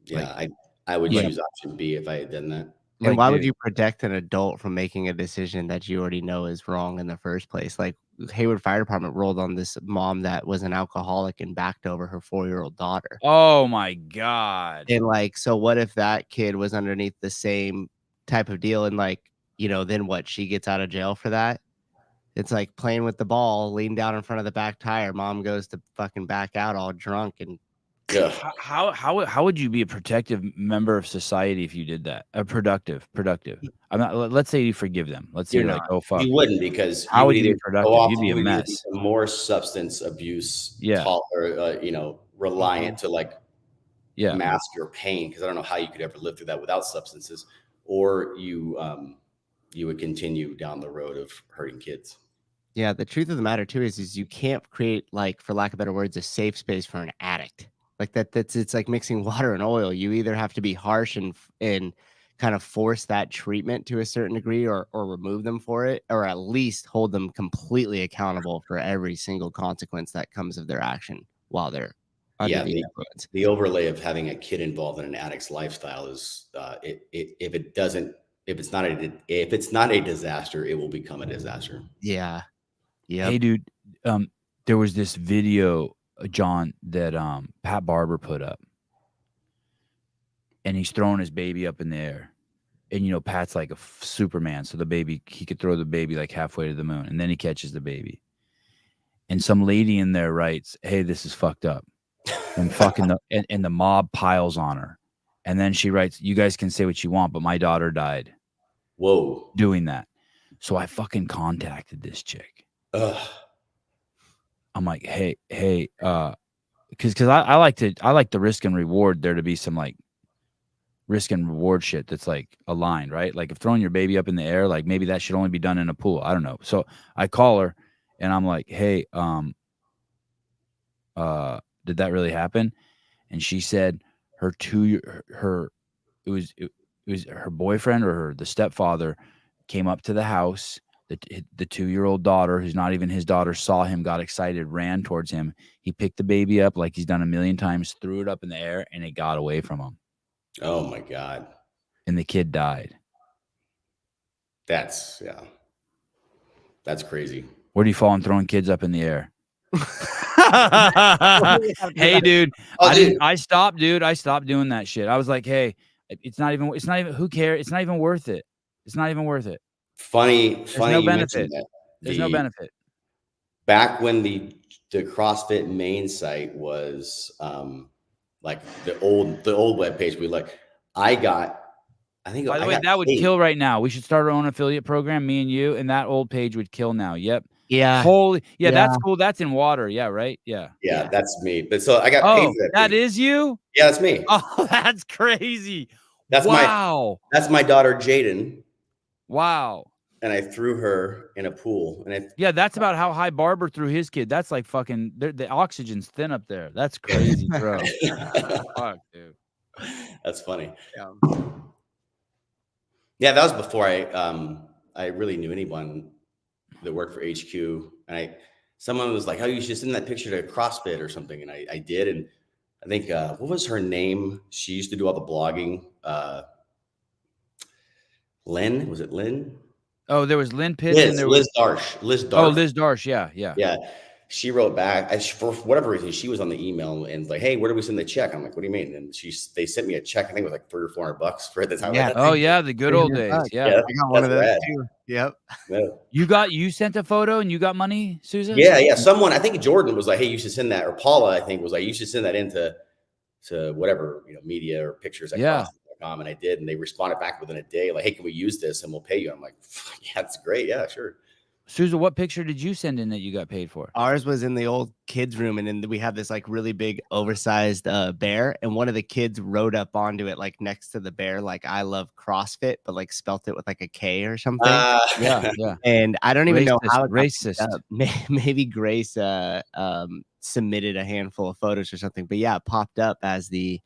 Yeah, I would choose option B if I had done that. And why would you protect an adult from making a decision that you already know is wrong in the first place? Like Hayward Fire Department rolled on this mom that was an alcoholic and backed over her 4-year-old daughter. Oh my God. And like, so what if that kid was underneath the same type of deal, and like, then what? She gets out of jail for that? It's like playing with the ball, lean down in front of the back tire. Mom goes to fucking back out all drunk. And how would you be a protective member of society if you did that? Productive. I'm not. Let's say you forgive them. Let's say you're like, oh fuck. You wouldn't, because how would you be productive? You'd be a mess. More substance abuse, reliant to like mask your pain, because I don't know how you could ever live through that without substances, or you would continue down the road of hurting kids. Yeah, the truth of the matter too is you can't create, like, for lack of better words, a safe space for an addict. Like it's like mixing water and oil. You either have to be harsh and kind of force that treatment to a certain degree, or remove them for it, or at least hold them completely accountable for every single consequence that comes of their action while they're under the influence. The overlay of having a kid involved in an addict's lifestyle is if it's not a disaster, it will become a disaster. Yeah. Yep. Hey, dude, there was this video, John, that Pat Barber put up, and he's throwing his baby up in the air. And, you know, Pat's like a Superman. So the baby, he could throw the baby like halfway to the moon, and then he catches the baby. And some lady in there writes, "Hey, this is fucked up." And fucking and the mob piles on her. And then she writes, "You guys can say what you want, but my daughter died Whoa. doing that." So I fucking contacted this chick. Ugh. I'm like, hey, because I like the risk and reward there to be some like risk and reward shit that's like aligned, right? Like if throwing your baby up in the air, like maybe that should only be done in a pool. I don't know. So I call her and I'm like, hey, did that really happen? And she said it was her boyfriend or the stepfather came up to the house. The 2-year-old daughter, who's not even his daughter, saw him, got excited, ran towards him. He picked the baby up like he's done a million times, threw it up in the air, and it got away from him. Oh my God. And the kid died. That's crazy. Where do you fall on throwing kids up in the air? Hey, dude. I stopped, dude. I stopped doing that shit. I was like, hey, it's not even, who cares? It's not even worth it. It's not even worth it. Funny. There's no benefit. There's no benefit. Back when the CrossFit main site was like the old webpage, By the way, that would kill right now. We should start our own affiliate program, me and you, and that old page would kill now. Yep. Yeah. Holy, yeah, that's cool. That's in water. Yeah, right. Yeah. Yeah, that's me. But so I got paid for that. That is you? Yeah, that's me. Oh, that's crazy. That's my daughter Jaden. Wow. And I threw her in a pool. And that's about how high Barber threw his kid. That's like fucking the oxygen's thin up there. That's crazy, bro. Fuck, dude. That's funny. Yeah, that was before I really knew anyone that worked for HQ. And someone was like, "Oh, you should send that picture to CrossFit or something." And I did. And I think what was her name? She used to do all the blogging. Lynn, was it Lynn? Oh, there was Lynn Pitts and there was Liz Darsh. Oh, Liz Darsh. Yeah. She wrote back for whatever reason. She was on the email and like, "Hey, where do we send the check?" I'm like, "What do you mean?" And they sent me a check. I think it was like $300 or $400 for the time. Yeah. Oh yeah, the good old days. Yeah. I got one of those too. Yep. Yeah. You sent a photo and you got money, Susan? Yeah. Someone, I think Jordan was like, "Hey, you should send that," or Paula, I think was like, "You should send that into whatever media or pictures." And I did, and they responded back within a day, like, "Hey, can we use this and we'll pay you?" I'm like, "Yeah, that's great. Yeah, sure." Susan, what picture did you send in that you got paid for? Ours was in the old kids' room, and then we had this like really big, oversized bear, and one of the kids wrote up onto it, like next to the bear, like "I love CrossFit," but like spelt it with like a K or something. Yeah. And I don't even know how it racist. Maybe Grace submitted a handful of photos or something, but yeah, it popped up as the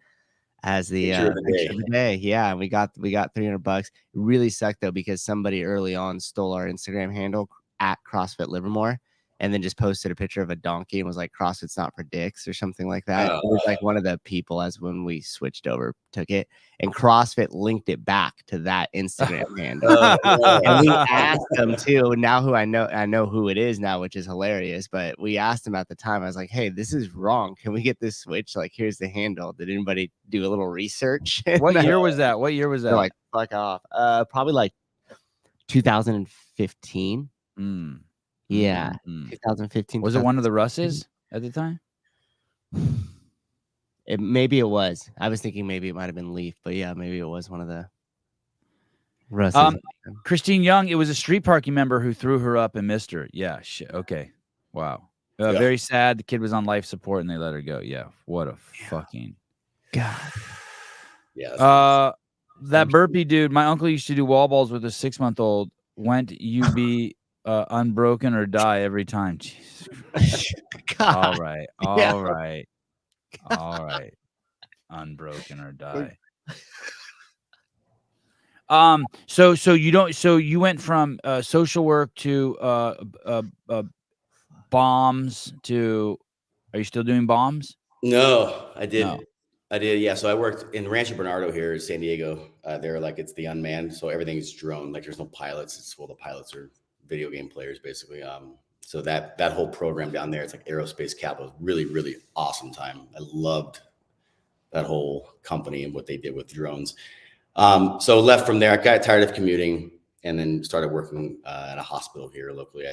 picture of the day. Yeah, and we got $300. It really sucked though, because somebody early on stole our Instagram handle at CrossFit Livermore, and then just posted a picture of a donkey and was like, "CrossFit's not for dicks" or something like that. It was like one of the people, as when we switched over, took it, and CrossFit linked it back to that Instagram handle. And we asked them too. Now I know who it is now, which is hilarious. But we asked them at the time. I was like, "Hey, this is wrong. Can we get this switched? Like, here's the handle. Did anybody do a little research?" What year was that? They're like, "Fuck off." Probably like 2015. Yeah. 2015. Was it one of the Russes at the time? Maybe it was. I was thinking maybe it might have been Leaf, but yeah, maybe it was one of the Russes. Christine Young, it was a street parking member who threw her up and missed her. Yeah. Okay. Wow. Very sad. The kid was on life support and they let her go. Yeah. What a fucking God. Yeah. That burpee dude, my uncle used to do wall balls with a 6-month-old. Went UB unbroken or die every time. Jesus Christ. All right. Unbroken or die. So you went from social work to bombs to, are you still doing bombs? No, I did. No. I did. Yeah. So I worked in Rancho Bernardo here in San Diego. They're like, it's the unmanned. So everything's drone. Like there's no pilots. The pilots are video game players basically. So that whole program down there, it's like aerospace capital, really, really awesome time. I loved that whole company and what they did with drones. So left from there, I got tired of commuting and then started working at a hospital here locally.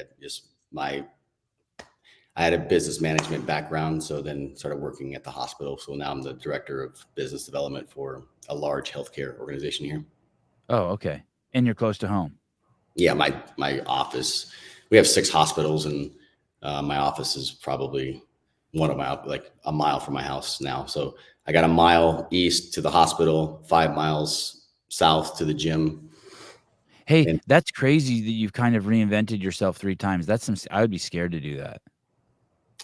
I had a business management background, so then started working at the hospital. So now I'm the director of business development for a large healthcare organization here. Oh, okay. And you're close to home. Yeah, my office. We have 6 hospitals, and my office is probably like a mile from my house now. So I got a mile east to the hospital, 5 miles south to the gym. Hey, that's crazy that you've kind of reinvented yourself 3 times. I would be scared to do that.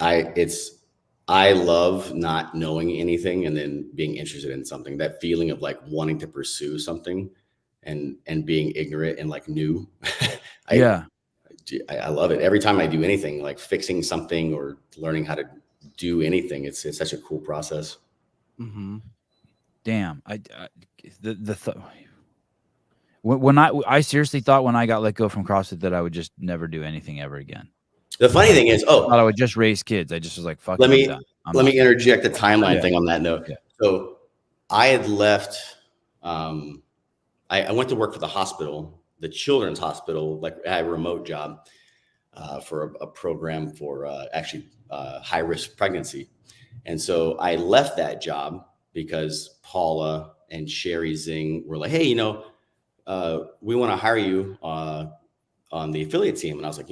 I love not knowing anything and then being interested in something. That feeling of like wanting to pursue something and being ignorant and like new. I love it. Every time I do anything, like fixing something or learning how to do anything, it's such a cool process. Mm-hmm. Damn. When I seriously thought when I got let go from CrossFit that I would just never do anything ever again. The funny thing is, I thought I would just raise kids. I just was like, fuck it, let me interject a timeline thing on that note. Yeah. So I had left, I went to work for the hospital, the children's hospital, like I had a remote job for a program for high risk pregnancy. And so I left that job because Paula and Sherry Zing were like, hey, we want to hire you on the affiliate team. And I was like,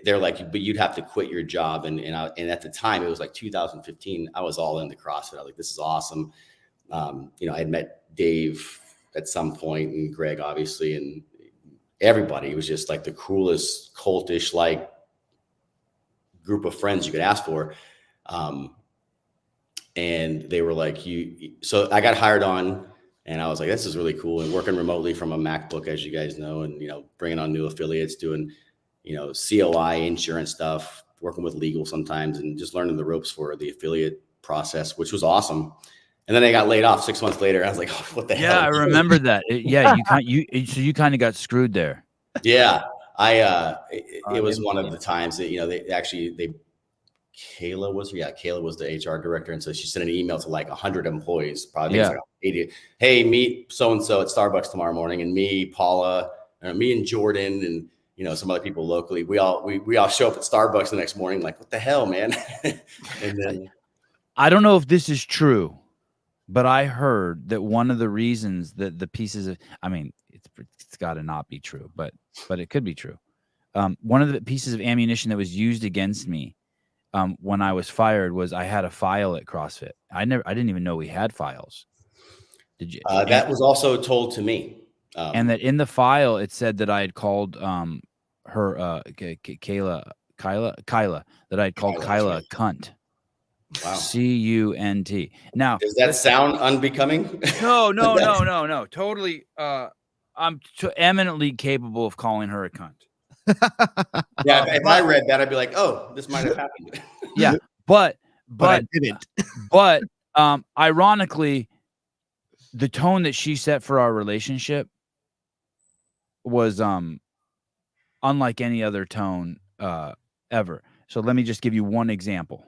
they're like, but you'd have to quit your job. And at the time it was like 2015, I was all into CrossFit. I was like, this is awesome. I had met Dave at some point and Greg, obviously, and everybody. It was just like the coolest cultish, like group of friends you could ask for. And they were like, so I got hired on and I was like, this is really cool. And working remotely from a MacBook, as you guys know, and, bringing on new affiliates, doing, COI insurance stuff, working with legal sometimes, and just learning the ropes for the affiliate process, which was awesome. And then I got laid off 6 months lalater. I was like, oh, what the hell? Yeah, I remember that. You kind of got screwed there. Yeah. It was one of the times that, Kayla was the HR director. And so she sent an email to like 100 employees, probably like 80. Hey, meet so-and-so at Starbucks tomorrow morning. And me, Paula, me and Jordan, and, some other people locally, we all show up at Starbucks the next morning. Like, what the hell, man? And then I don't know if this is true, but I heard that one of the reasons that the pieces of, it's got to not be true, but it could be true. One of the pieces of ammunition that was used against me when I was fired was I had a file at CrossFit. I didn't even know we had files. Did you? That was also told to me. And that in the file it said that I had called her Kyla, that I had called Kyla a cunt. Wow. CUNT. Now, does that sound unbecoming? No. Totally. I'm eminently capable of calling her a cunt. Yeah, if I read that, I'd be like, "Oh, this might have happened." Yeah, but I didn't. But ironically, the tone that she set for our relationship was unlike any other tone ever. So let me just give you one example.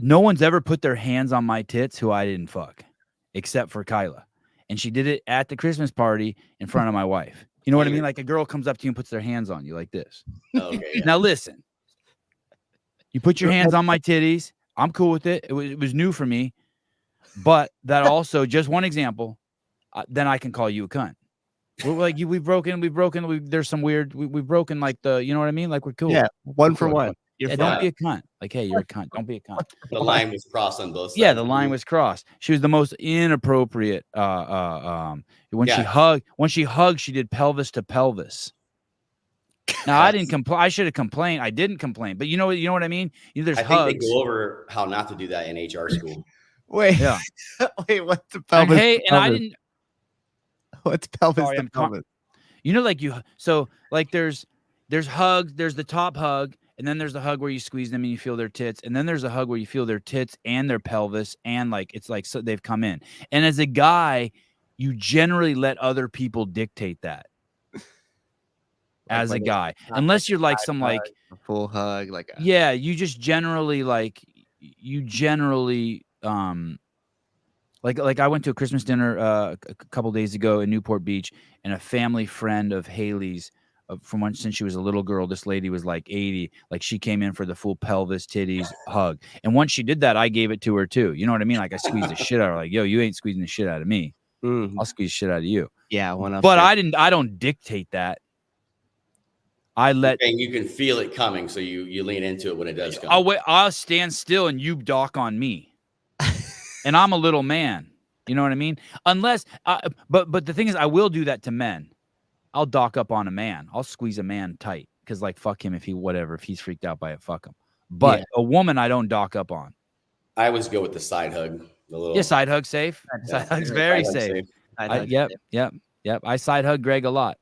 No one's ever put their hands on my tits who I didn't fuck, except for Kyla. And she did it at the Christmas party in front of my wife. You know what I mean? Like a girl comes up to you and puts their hands on you like this. Okay, yeah. Now listen, you put your hands on my titties. I'm cool with it. It was new for me. But that also, just one example, then I can call you a cunt. We're like, we've broken. There's some weird, we've broken like you know what I mean? Like we're cool. Yeah, one for one. Don't be a cunt. Like, hey, you're a cunt. Don't be a cunt. The line was crossed on both sides. Yeah, the line was crossed. She was the most inappropriate. When she hugged, she did pelvis to pelvis. Now I didn't complain. I should have complained. I didn't complain. But you know what I mean? There's I hugs. think they go over how not to do that in HR school. Wait, yeah. Wait, what's the pelvis? And I didn't. What's pelvis to pelvis? There's hugs. There's the top hug. And then there's the hug where you squeeze them and you feel their tits. And then there's a hug where you feel their tits and their pelvis. And so they've come in. And as a guy, you generally let other people dictate that. as a whether guy, it's not unless you're like side some hug, like a full hug, like a yeah, you just generally like you generally like I went to a Christmas dinner a couple days ago in Newport Beach, and a family friend of Haley's from when since she was a little girl. This lady was like 80, like she came in for the full pelvis, titties, hug, and once she did that, I gave it to her too. You know what I mean? Like I squeezed the shit out of her. Like, yo, you ain't squeezing the shit out of me. I'll squeeze shit out of you. yeah, one up. But there. I don't dictate that. I let. And you can feel it coming, so you lean into it when it does come. I'll stand still and you dock on me. And I'm a little man. You know what I mean? Unless, but the thing is, I will do that to men. I'll dock up on a man. I'll squeeze a man tight because, like, fuck him if he's freaked out by it, fuck him. But a woman, I don't dock up on. I always go with the side hug. The little side hug safe. Side hug's very safe. Yep. I side hug Greg a lot.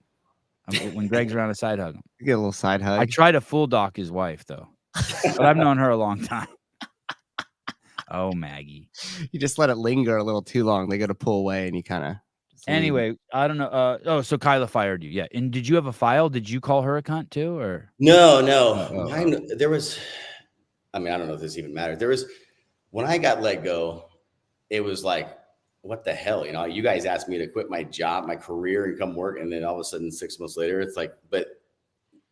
When Greg's around, I side hug him. You get a little side hug. I try to full dock his wife though, but I've known her a long time. Oh, Maggie. You just let it linger a little too long. They go to pull away, and you kind of. Anyway, I don't know. So Kyla fired you, yeah. And did you have a file? Did you call her a cunt too, or no? There was. I mean, I don't know if this even matters. There was when I got let go. It was like, what the hell? You know, you guys asked me to quit my job, my career, and come work, and then all of a sudden, 6 months later, it's like, but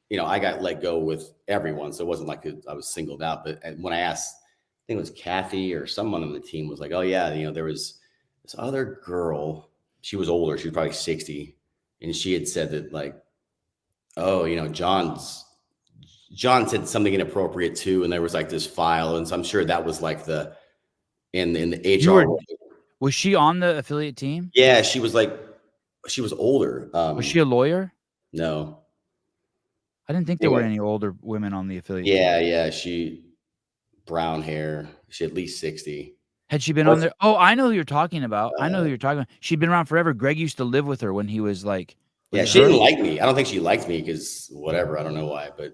you know, I got let go with everyone, so it wasn't like I was singled out. But when I asked, I think it was Kathy or someone on the team was like, oh yeah, you know, there was this other girl. She was older. She was probably 60. And she had said that like, oh, you know, John said something inappropriate too. And there was like this file. And so I'm sure that was like in the HR. Was she on the affiliate team? Yeah. She was older. Was she a lawyer? No. I didn't think there were any older women on the affiliate team. Yeah. She brown hair. She at least 60. Had she been on there? Oh, I know who you're talking about. She'd been around forever. Greg used to live with her when he was like. Yeah, she didn't like me. I don't think she liked me because whatever. I don't know why, but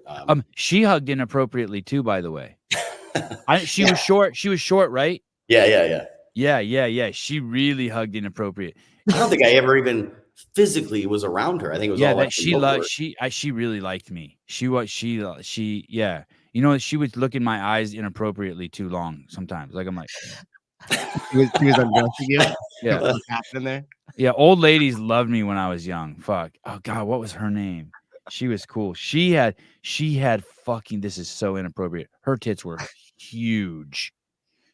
she hugged inappropriately too. By the way, she was short. She was short, right? Yeah. She really hugged inappropriate. I don't think I ever even physically was around her. I think it was all like she really liked me. Yeah. You know, she would look in my eyes inappropriately too long sometimes. Like I'm like. She was undressing you. Yeah, what's happening there? Yeah, old ladies loved me when I was young. Fuck. Oh God, what was her name? She was cool. She had fucking. This is so inappropriate. Her tits were huge.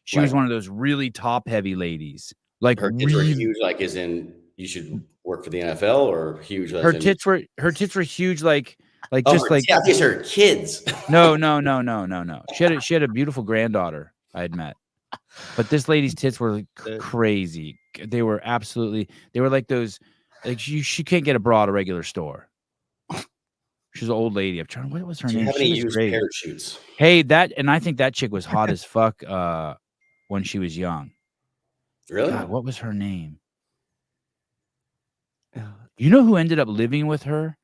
She was one of those really top heavy ladies. Like her tits were huge. Like as in you should work for the NFL or huge. Her tits were huge. Like I guess her kids. No. She had a beautiful granddaughter I had met. But this lady's tits were crazy. They were like those, like she can't get a bra at a regular store. She's an old lady. What was her name? Have any used parachutes? Hey, I think that chick was hot as fuck when she was young. Really? God, what was her name? You know who ended up living with her?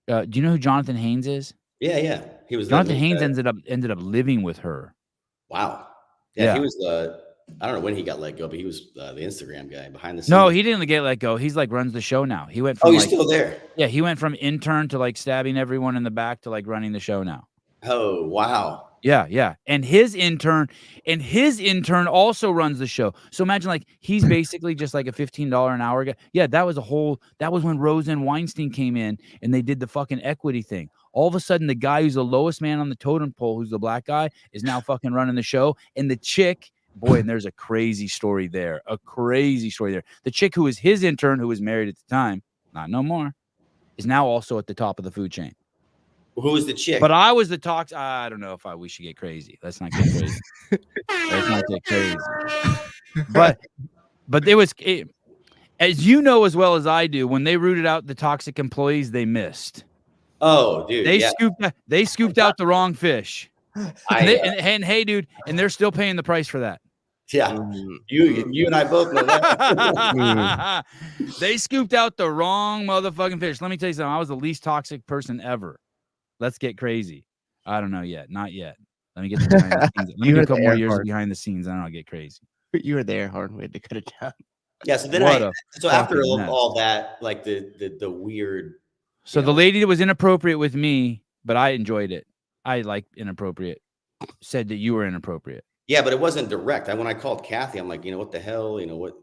Do you know who Jonathan Haynes is? Yeah. He was Jonathan Haynes ended up living with her. Wow. Yeah, he was I don't know when he got let go, but he was the Instagram guy behind the scenes. No, he didn't get let go. He's like runs the show now. He went from he's still there. Yeah, he went from intern to like stabbing everyone in the back to like running the show now. Oh, wow. Yeah. And his intern also runs the show. So imagine like he's basically just like a $15 an hour guy. Yeah, that was when Roseanne Weinstein came in and they did the fucking equity thing. All of a sudden, the guy who's the lowest man on the totem pole, who's the black guy, is now fucking running the show. And the chick, boy, and there's a crazy story there. The chick who was his intern, who was married at the time, not no more, is now also at the top of the food chain. Who was the chick? But I was the talks. I don't know if we should get crazy. Let's not get crazy. But as you know as well as I do, when they rooted out the toxic employees, they missed. Oh, dude. They scooped out the wrong fish. And hey, dude, and they're still paying the price for that. Yeah. You and I both know that. They scooped out the wrong motherfucking fish. Let me tell you something. I was the least toxic person ever. Let's get crazy. I don't know yet. Not yet. Let me get the behind the scenes. Let me get a couple more years behind the scenes, and then I'll get crazy. You were there, Harden. We had to cut it down. Yeah. So then after all that, like the weird So the lady that was inappropriate with me, but I enjoyed it. I liked inappropriate. Said that you were inappropriate. Yeah, but it wasn't direct. When I called Kathy, I'm like, what the hell?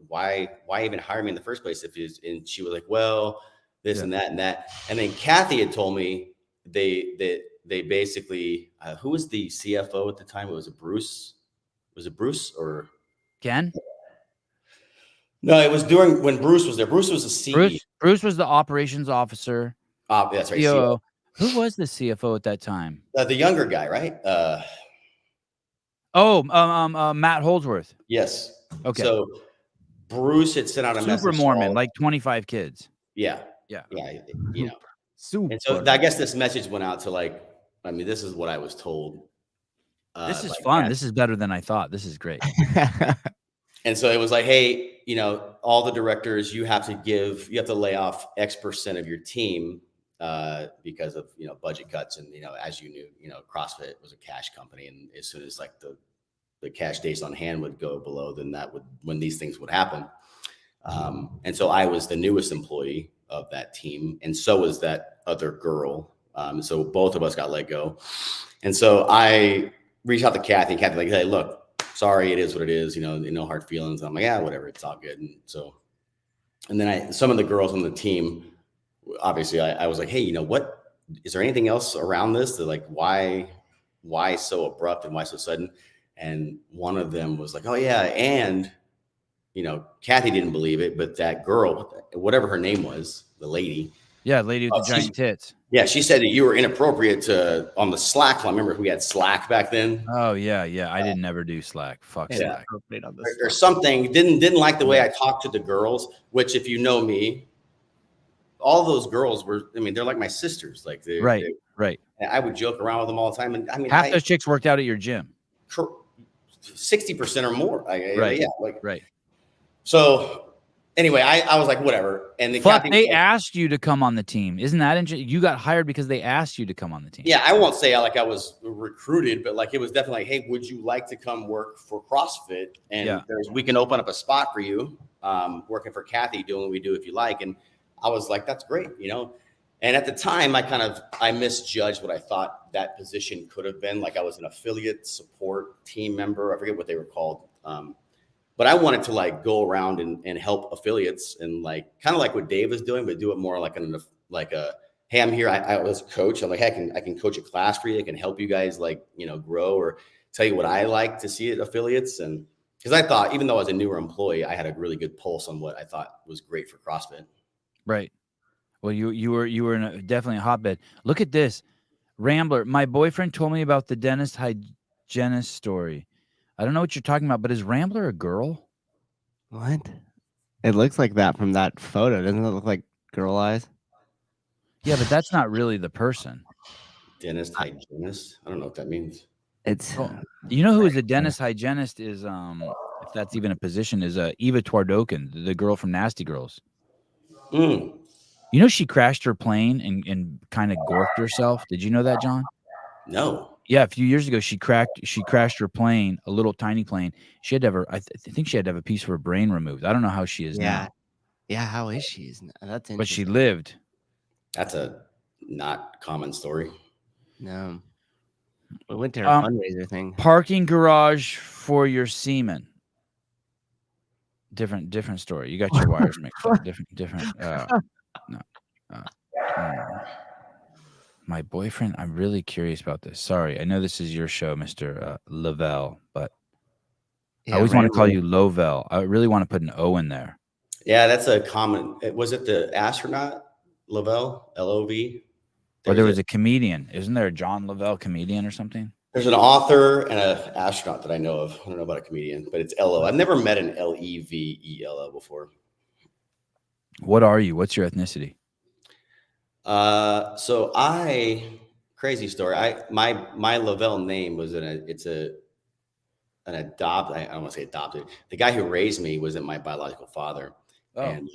Why even hire me in the first place? And she was like, well, this and that and that. And then Kathy had told me they basically, who was the CFO at the time? Was it Bruce? Was it Bruce or Ken? No, it was during when Bruce was there. Bruce was the CEO. Bruce was the operations officer. That's right. COO. Who was the CFO at that time? The younger guy, right? Matt Holdsworth. Yes. Okay. So Bruce had sent out a message. Super Mormon, like 25 kids. Yeah. Yeah. Super. And so I guess this message went out to this is what I was told. This is fun. This is better than I thought. This is great. And so it was like, hey, all the directors, you have to lay off X percent of your team because of, budget cuts. And, as you knew, CrossFit was a cash company. And as soon as the cash days on hand would go below, then when these things would happen. And so I was the newest employee of that team. And so was that other girl. So both of us got let go. And so I reached out to Kathy, and Kathy like, hey, look, sorry, it is what it is, no hard feelings. And I'm like, yeah, whatever, it's all good. And then some of the girls on the team, obviously I was like, hey, what, is there anything else around this that why so abrupt and why so sudden? And one of them was like, oh yeah. And, Kathy didn't believe it, but that girl, whatever her name was, the lady. Yeah. Lady with the giant tits. Yeah. She said that you were inappropriate on the Slack. I remember we had Slack back then. Oh yeah. Yeah. I didn't ever do Slack. Fuck Slack. Or something. Didn't like the way I talked to the girls, which if you know me, all those girls were, they're like my sisters. Right. I would joke around with them all the time. And half those chicks worked out at your gym. 60% or more. Right. Yeah. Right. So anyway, I was like, whatever. And they asked you to come on the team. Isn't that interesting? You got hired because they asked you to come on the team. Yeah. I won't say I was recruited, but it was definitely like, hey, would you like to come work for CrossFit? And we can open up a spot for you, working for Kathy, doing what we do if you like. And I was like, that's great. And at the time I misjudged what I thought that position could have been. I was an affiliate support team member. I forget what they were called. But I wanted to go around and help affiliates and kind of like what Dave was doing, but do it more hey, I'm here. I was a coach. I'm like, hey, I can coach a class for you. I can help you guys grow or tell you what I like to see at affiliates. And because I thought, even though I was a newer employee, I had a really good pulse on what I thought was great for CrossFit. Right. Well, you were in definitely a hotbed. Look at this. Rambler. My boyfriend told me about the dentist hygienist story. I don't know what you're talking about, but is Rambler a girl? What? It looks like that from that photo. Doesn't it look like girl eyes? Yeah, but that's not really the person. Dentist hygienist? I don't know what that means. You know who is a dentist hygienist is, if that's even a position, is Eva Twardokin, the girl from Nasty Girls. Mm. You know she crashed her plane and kind of gorked herself. Did you know that, John? No. Yeah, a few years ago she crashed her plane, a little tiny plane. She had to have I think she had to have a piece of her brain removed. I don't know how she is now. Yeah, how is she? That's interesting. But she lived. That's a not common story. No. We went to her fundraiser thing. Parking garage for your semen. Different story. You got your wires mixed up. Different. No. My boyfriend, I'm really curious about this. Sorry, I know this is your show, Mr. Levell, but I always want to call you Levell. I really want to put an O in there. Yeah, that's a common. Was it the astronaut Levell, Lov? Or there was a comedian. Isn't there a John Levell comedian or something? There's an author and an astronaut that I know of. I don't know about a comedian, but it's Lo. I've never met an Levell before. What are you? What's your ethnicity? So crazy story. My Levell name was an adopted. I don't want to say adopted. The guy who raised me wasn't my biological father, and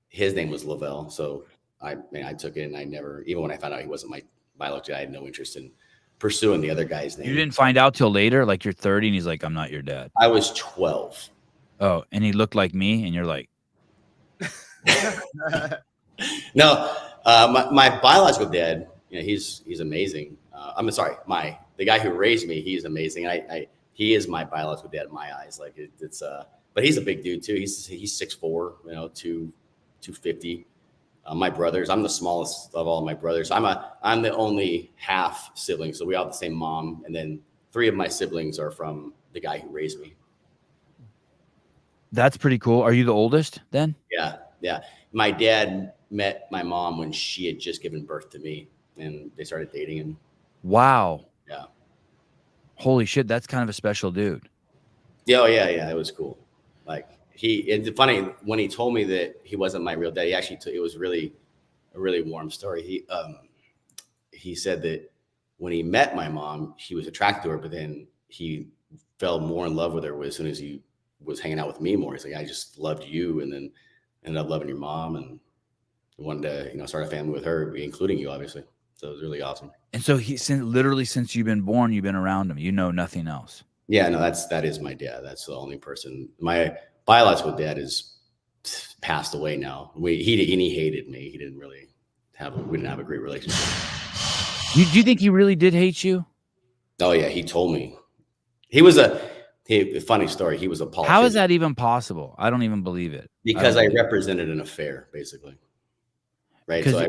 his name was Levell. So I took it, and I never, even when I found out he wasn't my biological, I had no interest in pursuing the other guy's name. You didn't find out till later, like you're 30, and he's like, "I'm not your dad." I was 12. Oh, and he looked like me, and you're like, no. My biological dad, he's amazing. I'm sorry, the guy who raised me, he's amazing. He is my biological dad in my eyes. Like but he's a big dude too. He's 6'4", 250. My brothers, I'm the smallest of all my brothers. I'm the only half sibling, so we all have the same mom, and then 3 of my siblings are from the guy who raised me. That's pretty cool. Are you the oldest then? Yeah. My dad met my mom when she had just given birth to me, and they started dating. And wow. Yeah. Holy shit, that's kind of a special dude. Yeah, it was cool. Like it's funny when he told me that he wasn't my real dad. He actually it was really a really warm story. He said that when he met my mom, he was attracted to her, but then he fell more in love with her as soon as he was hanging out with me more. He's like, I just loved you, and then ended up loving your mom, and wanted to start a family with her, including you, obviously. So it was really awesome. And so since you've been born, you've been around him. You know nothing else. Yeah, no, that is my dad. That's the only person. My biological dad is passed away now. He hated me. We didn't have a great relationship. Do you think he really did hate you? Oh yeah, he told me. He was a funny story. He was a politician. How is that even possible? I don't even believe it. Because I represented an affair, basically. Right. So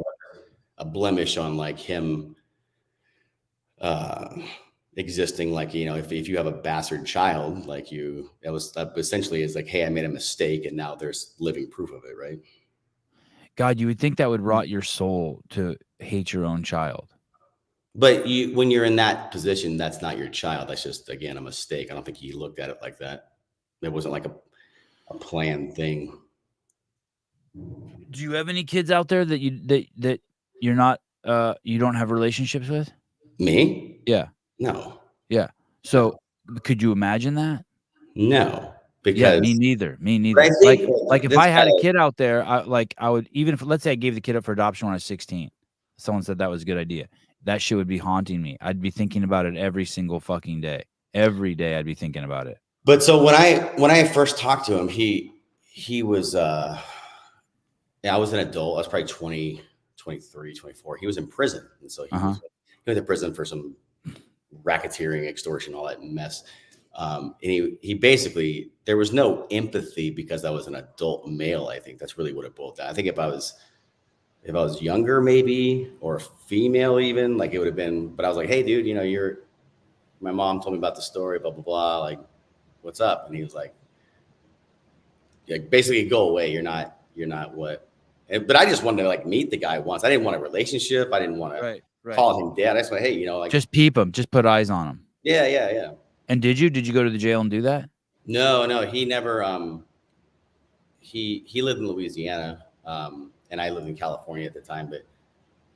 a blemish on like him existing, like, if you have a bastard child, like that essentially is like, hey, I made a mistake, and now there's living proof of it, right? God, you would think that would rot your soul to hate your own child. But when you're in that position, that's not your child. That's just, again, a mistake. I don't think he looked at it like that. It wasn't like a planned thing. Do you have any kids out there that you're not you don't have relationships with? Me? Yeah. No. Yeah. So could you imagine that? No. Because me neither. Like if I had a kid out there, I would, even if, let's say I gave the kid up for adoption when I was 16, someone said that was a good idea. That shit would be haunting me. I'd be thinking about it every single fucking day. Every day I'd be thinking about it. But so when I first talked to him, he was I was an adult. I was probably 20, 23, 24. He was in prison. And so he was in prison for some racketeering, extortion, all that mess. And he basically, there was no empathy because I was an adult male. I think that's really what it boiled down. I think if I was younger, maybe, or female even, like it would have been, but I was like, hey dude, my mom told me about the story, blah, blah, blah. Like, what's up? And he was like, basically go away. You're not what, but I just wanted to like meet the guy once. I didn't want a relationship. I didn't want to call him dad. I just went, hey, like, just peep him, just put eyes on him. Yeah. And did you go to the jail and do that? No, he never, he lived in Louisiana. And I lived in California at the time, but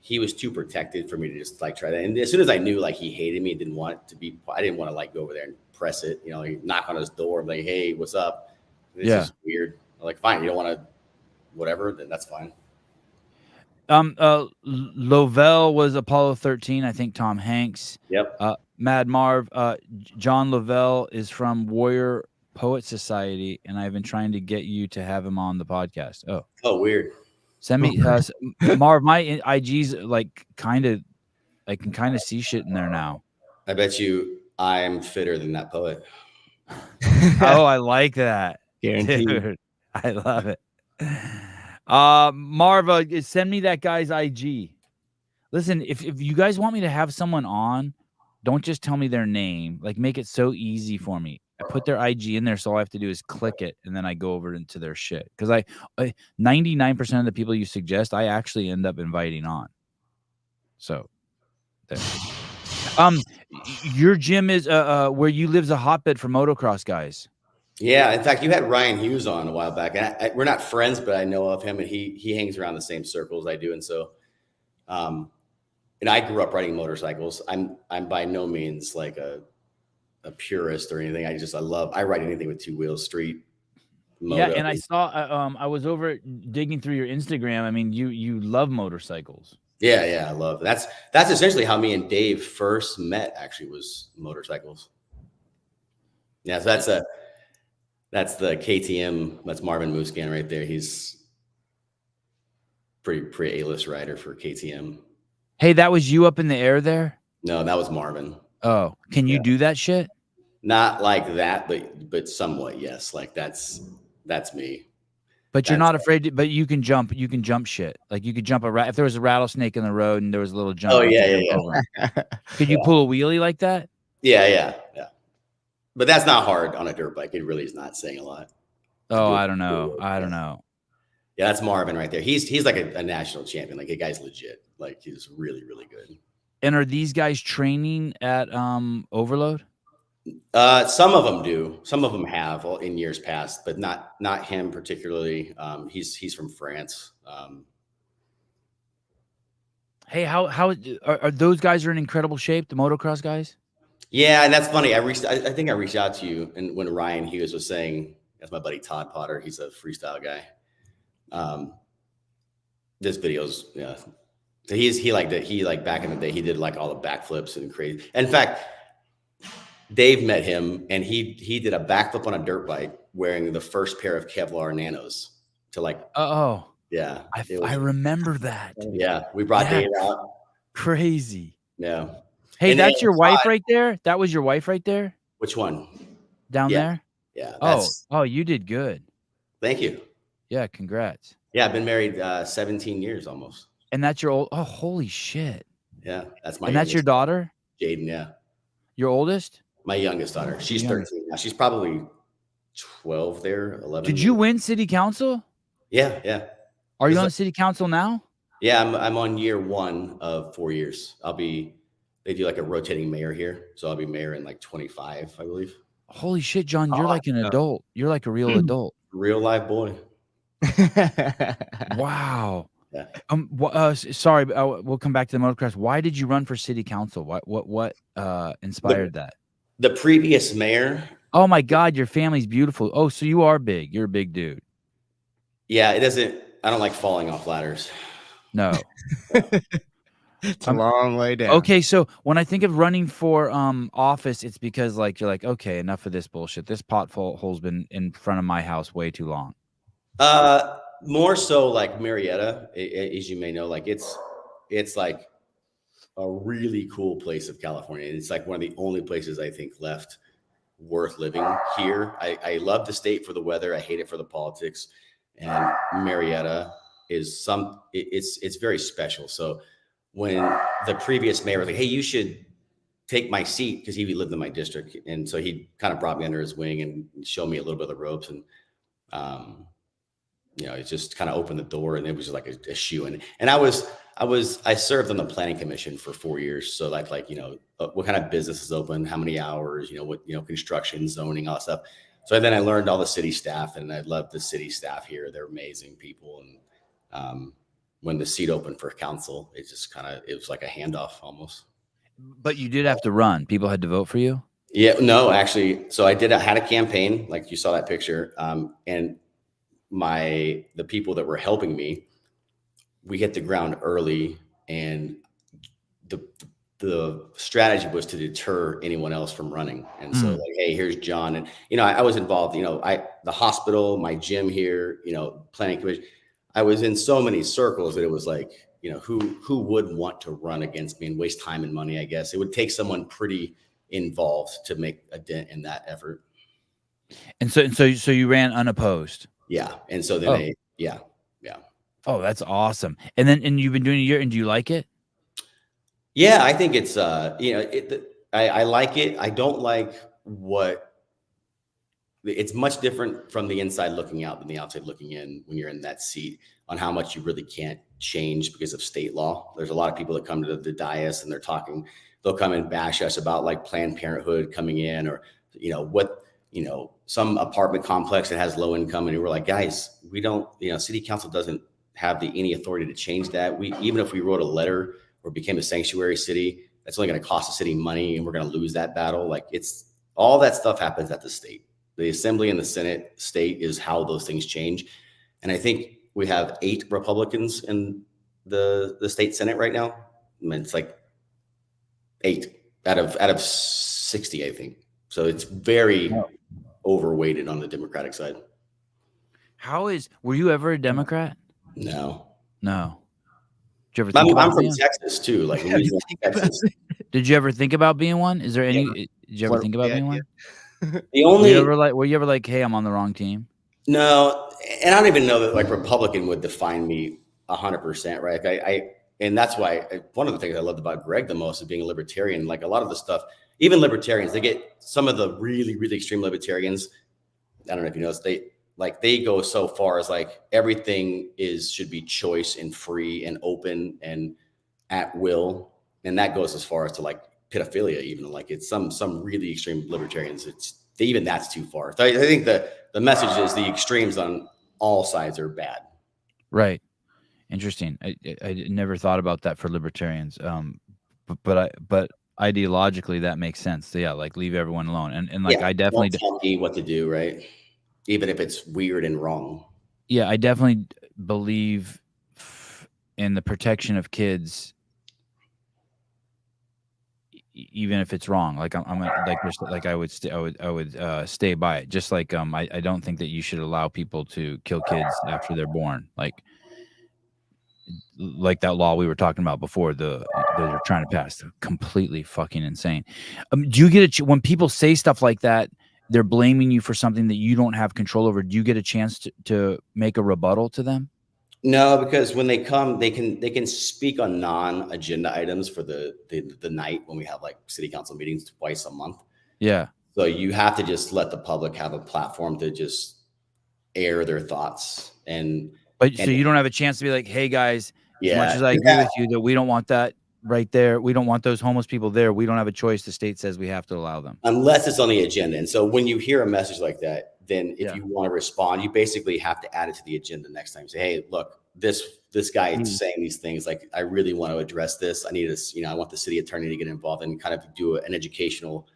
he was too protected for me to just like try that. And as soon as I knew like he hated me, I didn't want to like go over there and press it, like knock on his door, like, hey, what's up? This is weird. I'm like, fine, you don't want to, whatever, then that's fine. Levell was Apollo 13. I think Tom Hanks. Yep. Mad Marv. John Levell is from Warrior Poet Society, and I've been trying to get you to have him on the podcast. Oh, weird. Send me Marv. My IG's like I can kind of see shit in there now. I bet you I'm fitter than that poet. Oh, I like that. Guaranteed. Dude, I love it. Marva, send me that guy's IG. Listen, if you guys want me to have someone on, don't just tell me their name. Like, make it so easy for me. I put their IG in there, so all I have to do is click it, and then I go over into their shit. Because I 99% of the people you suggest, I actually end up inviting on. So, there. Your gym is where you live's a hotbed for motocross guys. Yeah, in fact, you had Ryan Hughes on a while back, and we're not friends, but I know of him, and he hangs around the same circles I do, and so, and I grew up riding motorcycles. I'm by no means like a purist or anything. I ride anything with two wheels, street. Moto. Yeah, and I saw I was over digging through your Instagram. I mean, you love motorcycles. Yeah, I love it. That's essentially how me and Dave first met. Actually, was motorcycles. Yeah, so that's the KTM. That's Marvin Muscan right there. He's pretty A-list rider for KTM. Hey, that was you up in the air there? No, that was Marvin. Oh, can you do that shit? Not like that, but somewhat, yes. Like that's me. But you're not afraid to, but you can jump shit. Like you could jump if there was a rattlesnake in the road and there was a little jump. Oh you yeah, could yeah, jump over. Could you pull a wheelie like that? Yeah. But that's not hard on a dirt bike. It really is not saying a lot. Oh, I don't know. Yeah, that's Marvin right there. He's like a national champion. Like the guy's legit. Like he's really, really good. And are these guys training at Overload? Some of them do. Some of them have in years past, but not him particularly. He's from France. Hey, how are those guys are in incredible shape? The motocross guys? Yeah, and that's funny. I think I reached out to you, and when Ryan Hughes was saying, that's my buddy Todd Potter. He's a freestyle guy. This video's So he liked it. He like back in the day, he did like all the backflips and crazy. In fact, Dave met him and he did a backflip on a dirt bike wearing the first pair of Kevlar Nanos to like. Yeah. I remember that. Yeah. We brought Dave out. Crazy. Yeah. Hey, and that's your wife right there? That was your wife right there? Which one? Down there? Yeah. Oh, you did good. Thank you. Yeah. Congrats. Yeah. I've been married 17 years almost. And that's your old, holy shit. Yeah. That's my And that's your daughter? Jaden. Yeah. Your oldest? My youngest daughter. She's 13 now. She's probably 12 there, 11. Did you win city council? Yeah. Yeah. Are you on city council now? Yeah. I'm on year 1 of 4 years. They do like a rotating mayor here. So I'll be mayor in like 25, I believe. Holy shit, John. You're like an adult. You're like a real adult. Real live boy. Wow. Yeah. Sorry, we'll come back to the motocross. Why did you run for city council? What inspired that? The previous mayor. Oh my God, your family's beautiful. Oh, so you are big. You're a big dude. Yeah, I don't like falling off ladders. No. It's a long way down. Okay, so when I think of running for office, it's because like you're like, okay, enough of this bullshit. This pothole's been in front of my house way too long. More so like Marietta, as you may know, like it's like a really cool place of California. It's like one of the only places I think left worth living here. I love the state for the weather. I hate it for the politics. And Marietta is it's very special. So when the previous mayor was like, hey, you should take my seat, because he lived in my district. And so he kind of brought me under his wing and showed me a little bit of the ropes. And, it just kind of opened the door, and it was just like a shoe-in. And I served on the planning commission for 4 years. So like, what kind of business is open, how many hours, construction, zoning, all that stuff. So then I learned all the city staff, and I love the city staff here. They're amazing people. And, when the seat opened for council, it was like a handoff almost. But you did have to run. People had to vote for you? Yeah, no, actually. So I had a campaign, like you saw that picture. And the people that were helping me, we hit the ground early, and the strategy was to deter anyone else from running. And so like, hey, here's John. And, I was involved, the hospital, my gym here, planning commission. I was in so many circles that it was like, who would want to run against me and waste time and money? I guess it would take someone pretty involved to make a dent in that effort. And so you ran unopposed. Yeah. And so then yeah. Oh, that's awesome. And you've been doing a year, and do you like it? Yeah, I think it's I like it. I don't like it's much different from the inside looking out than the outside looking in when you're in that seat, on how much you really can't change because of state law. There's a lot of people that come to the dais, and they'll come and bash us about like Planned Parenthood coming in, or, some apartment complex that has low income. And we're like, guys, we don't, city council doesn't have any authority to change that. Even if we wrote a letter or became a sanctuary city, that's only going to cost the city money, and we're going to lose that battle. Like, it's all that stuff happens at the state. The assembly and the Senate state is how those things change. And I think we have 8 Republicans in the state Senate right now. I mean, it's like 8 out of 60, I think. So it's very overweighted on the Democratic side. Were you ever a Democrat? No. No. Did you ever think I'm about from being? Texas too, like Louisiana, Texas. Did you ever think about being one? Is there any? Never Did you ever think about being idea. one? The Were only you ever like, hey, I'm on the wrong team? No, and I don't even know that like Republican would define me 100%, right? Like and that's why one of the things I loved about Greg the most is being a libertarian. Like a lot of the stuff, even libertarians, they get some of the really, really extreme libertarians. I don't know if you noticed, they go so far as like everything should be choice and free and open and at will, and that goes as far as to like pedophilia. Even like it's some really extreme libertarians. Even that's too far. So I think the message is the extremes on all sides are bad. Right. Interesting. I never thought about that for libertarians. But ideologically that makes sense. So yeah, like leave everyone alone. And like I definitely don't tell me what to do, right? Even if it's weird and wrong. Yeah, I definitely believe in the protection of kids, even if it's wrong. Like I'm like just like I would stay by it. Just like I don't think that you should allow people to kill kids after they're born. Like that law we were talking about before, they're trying to pass. They're completely fucking insane. Do you get when people say stuff like that, they're blaming you for something that you don't have control over? Do you get a chance to make a rebuttal to them? No, because when they come, they can speak on non-agenda items for the night when we have like city council meetings twice a month. Yeah. So you have to just let the public have a platform to just air their thoughts. So you don't have a chance to be like, hey guys, as much as I agree with you that we don't want that right there, we don't want those homeless people there, we don't have a choice. The state says we have to allow them. Unless it's on the agenda. And so when you hear a message like that, then if you want to respond, you basically have to add it to the agenda next time. Say, hey, look, this guy is saying these things. Like, I really want to address this. I need this, I want the city attorney to get involved and kind of do an educational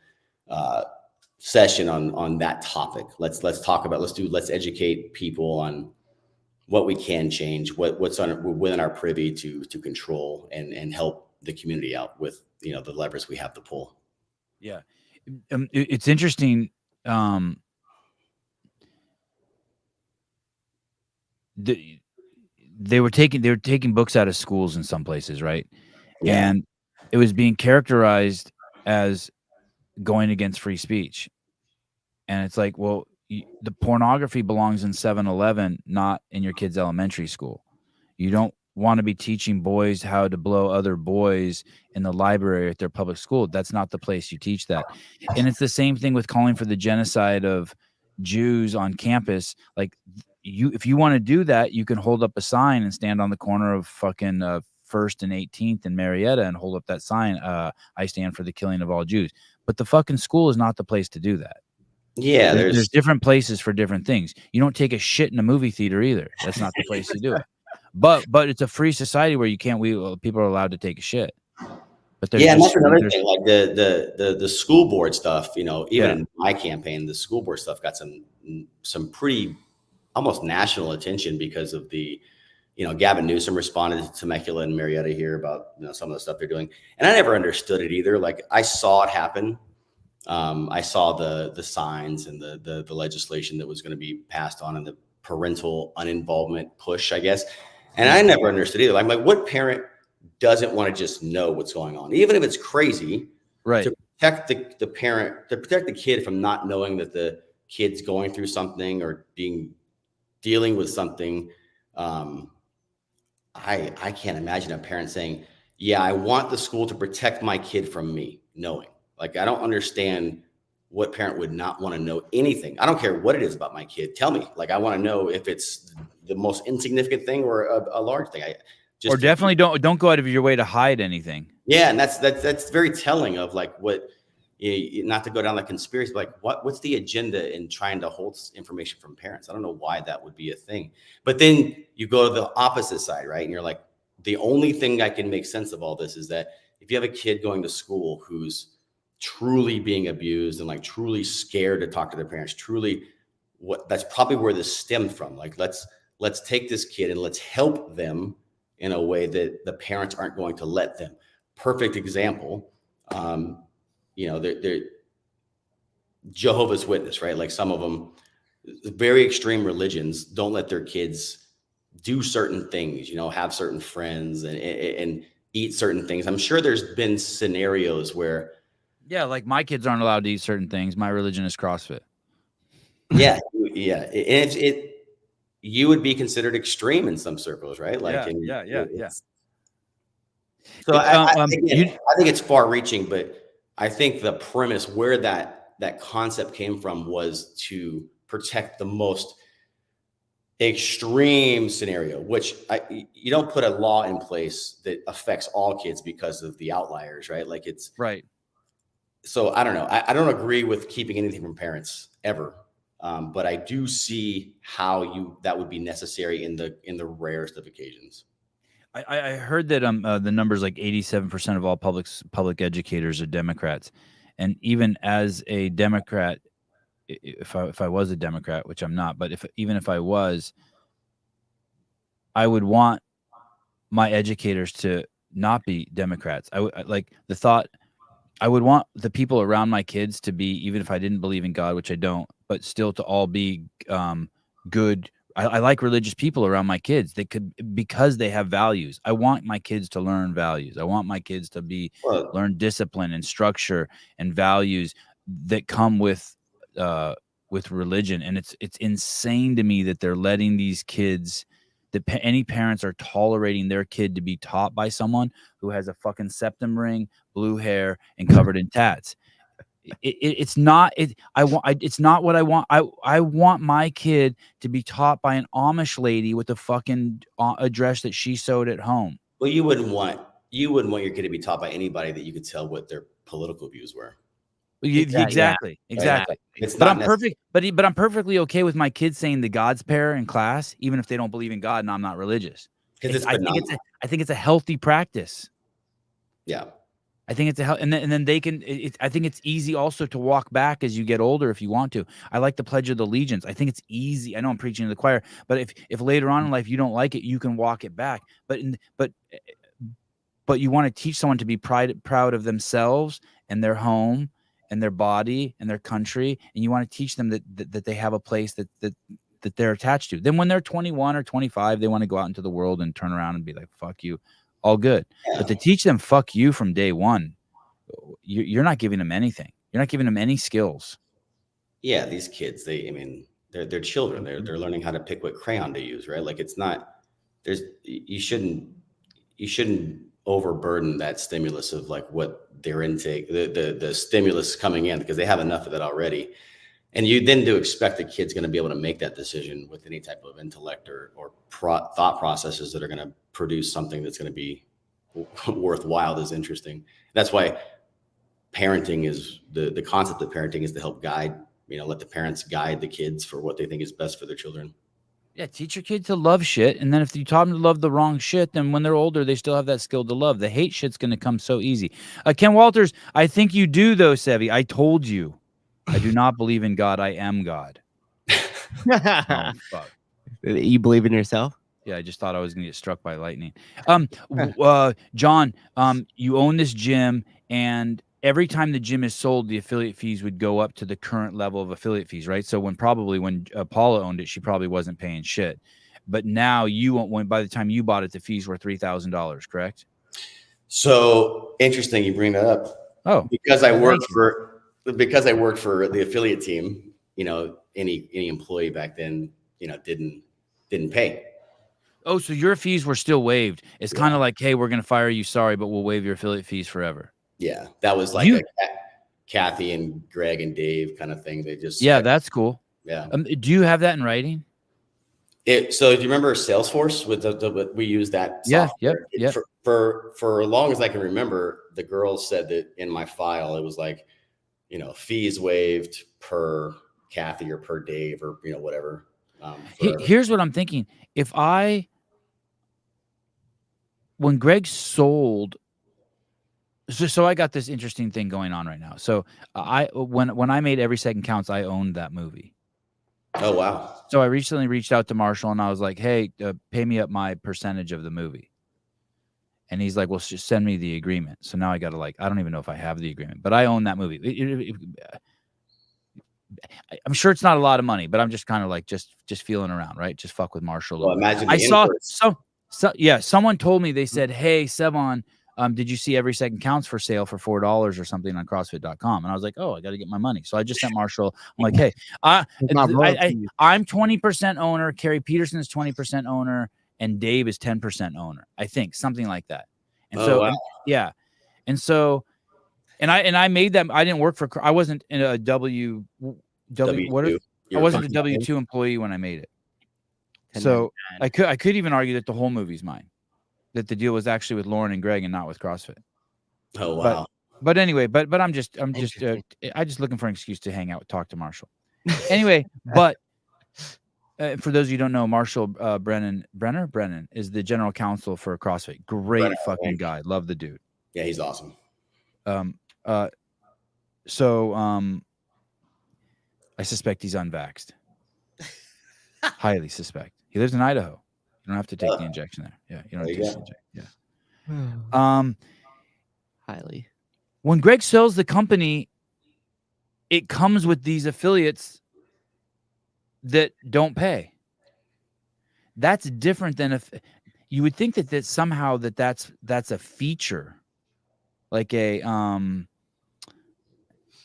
session on that topic. Let's talk about, let's educate people on what we can change, what's within our privy to control and help the community out with, the levers we have to pull. Yeah. It's interesting. They were taking books out of schools in some places, right? Yeah. And it was being characterized as going against free speech. And it's like, well, the pornography belongs in 7-Eleven, not in your kid's elementary school. You don't want to be teaching boys how to blow other boys in the library at their public school. That's not the place you teach that. And it's the same thing with calling for the genocide of Jews on campus. Like, if you want to do that, you can hold up a sign and stand on the corner of fucking 1st and 18th in Marietta and hold up that sign. I stand for the killing of all Jews. But the fucking school is not the place to do that. Yeah, there's different places for different things. You don't take a shit in a movie theater either. That's not the place to do it. But it's a free society where people are allowed to take a shit. But and that's another thing. Like the school board stuff. Even in my campaign, the school board stuff got some pretty almost national attention because of the, Gavin Newsom responded to Temecula and Marietta here about some of the stuff they're doing, and I never understood it either. Like, I saw it happen. I saw the signs and the legislation that was going to be passed on and the parental uninvolvement push, I guess. And I never understood either. I'm like, what parent doesn't want to just know what's going on, even if it's crazy, right? To protect the parent, to protect the kid from not knowing that the kid's going through something or dealing with something. I can't imagine a parent saying, yeah, I want the school to protect my kid from me knowing. Like, I don't understand what parent would not want to know anything. I don't care what it is about my kid. Tell me. Like, I want to know if it's the most insignificant thing or a large thing. Or definitely don't go out of your way to hide anything. Yeah, and that's very telling of like what, not to go down the conspiracy, but like what's the agenda in trying to hold information from parents? I don't know why that would be a thing. But then you go to the opposite side, right? And you're like, the only thing I can make sense of all this is that if you have a kid going to school who's truly being abused and like truly scared to talk to their parents, that's probably where this stemmed from. Like, let's take this kid and let's help them in a way that the parents aren't going to let them. Perfect example. They're Jehovah's Witness, right? Like, some of them, very extreme religions don't let their kids do certain things, have certain friends and eat certain things. I'm sure there's been scenarios where, Yeah, like my kids aren't allowed to eat certain things. My religion is CrossFit. yeah, you would be considered extreme in some circles, right? Like, Yeah. So I think it's far reaching, but I think the premise where that concept came from was to protect the most extreme scenario, which you don't put a law in place that affects all kids because of the outliers, right? Like it's right. So I don't know. I don't agree with keeping anything from parents ever. But I do see how that would be necessary in the rarest of occasions. I heard that the numbers like 87% of all public educators are Democrats, and even as a Democrat, if I was a Democrat, which I'm not, but even if I was, I would want my educators to not be Democrats. I like the thought. I would want the people around my kids to be, even if I didn't believe in God, which I don't, but still to all be good. I like religious people around my kids. Because they have values. I want my kids to learn values. I want my kids to learn discipline and structure and values that come with religion. And it's insane to me that they're letting these kids, that any parents are tolerating their kid to be taught by someone who has a fucking septum ring, blue hair, and covered in tats. It's not what I want. I want my kid to be taught by an Amish lady with a fucking address that she sewed at home. Well, you wouldn't want your kid to be taught by anybody that you could tell what their political views were. Exactly. It's but not I'm perfect. But I'm perfectly okay with my kids saying the God's prayer in class, even if they don't believe in God and I'm not religious. Because I think it's a healthy practice. Yeah. I think it's and then they can. I think it's easy also to walk back as you get older if you want to. I like the Pledge of Allegiance. I think it's easy. I know I'm preaching to the choir, but if later on in life you don't like it, you can walk it back. But you want to teach someone to be proud of themselves and their home and their body and their country, and you want to teach them that they have a place that they're attached to. Then when they're 21 or 25, they want to go out into the world and turn around and be like, "Fuck you." All good. Yeah. But to teach them fuck you from day one, you're not giving them anything. You're not giving them any skills. Yeah, these kids, they're children. They're learning how to pick what crayon to use, right? Like it's not you shouldn't overburden that stimulus of like what their intake, the stimulus coming in, because they have enough of that already. And you then do expect the kid's going to be able to make that decision with any type of intellect or thought processes that are going to produce something that's going to be worthwhile, is interesting. That's why parenting is the concept of parenting is to help guide, let the parents guide the kids for what they think is best for their children. Yeah, teach your kid to love shit. And then if you taught them to love the wrong shit, then when they're older, they still have that skill to love. The hate shit's going to come so easy. Ken Walters, I think you do, though, Sevi. I told you. I do not believe in God. I am God. Oh, fuck. You believe in yourself? Yeah, I just thought I was going to get struck by lightning. John, you own this gym, and every time the gym is sold, the affiliate fees would go up to the current level of affiliate fees, right? So when Paula owned it, she probably wasn't paying shit. But now by the time you bought it, the fees were $3,000, correct? So interesting you bring that up. Oh, because I worked for the affiliate team, any employee back then, didn't pay. Oh, so your fees were still waived. It's kind of like, hey, we're going to fire you. Sorry, but we'll waive your affiliate fees forever. Yeah, that was like a Kathy and Greg and Dave kind of thing. They just that's cool. Yeah. Do you have that in writing? So do you remember Salesforce? We use that software. Yeah. For as long as I can remember, the girls said that in my file it was like, fees waived per Kathy or per Dave or whatever. Here's what I'm thinking. When Greg sold, so I got this interesting thing going on right now. So when I made Every Second Counts, I owned that movie. Oh, wow. So I recently reached out to Marshall and I was like, hey, pay me up my percentage of the movie. And he's like, well, just send me the agreement. So now I got to I don't even know if I have the agreement, but I own that movie. I'm sure it's not a lot of money, but I'm just kind of like just feeling around, right? Just fuck with Marshall. Well, imagine I the saw inverse. someone told me, they said, "Hey, Sevan, did you see Every Second Counts for sale for $4 or something on CrossFit.com?" And I was like, "Oh, I got to get my money." So I just sent Marshall. I'm like, "Hey, I'm 20% owner. Carrie Peterson's 20% owner, and Dave is 10% owner. I think something like that." And Oh, so, wow. yeah, and so, and I made them. I didn't work for. I wasn't in a W. What if I wasn't a W-2 employee when I made it? So I could even argue that the whole movie's mine. That the deal was actually with Lauren and Greg and not with CrossFit. Oh, wow. But anyway, but I'm just looking for an excuse to hang out, talk to Marshall. Anyway, but for those of you who don't know, Marshall Brennan is the general counsel for CrossFit. Great fucking guy. Love the dude. Yeah, he's awesome. So I suspect he's unvaxxed. Highly suspect. He lives in Idaho. You don't have to take the injection there. Yeah, you don't have to take the injection. Yeah. Highly. When Greg sells the company, it comes with these affiliates that don't pay. That's different than if you would think that somehow that's a feature, like a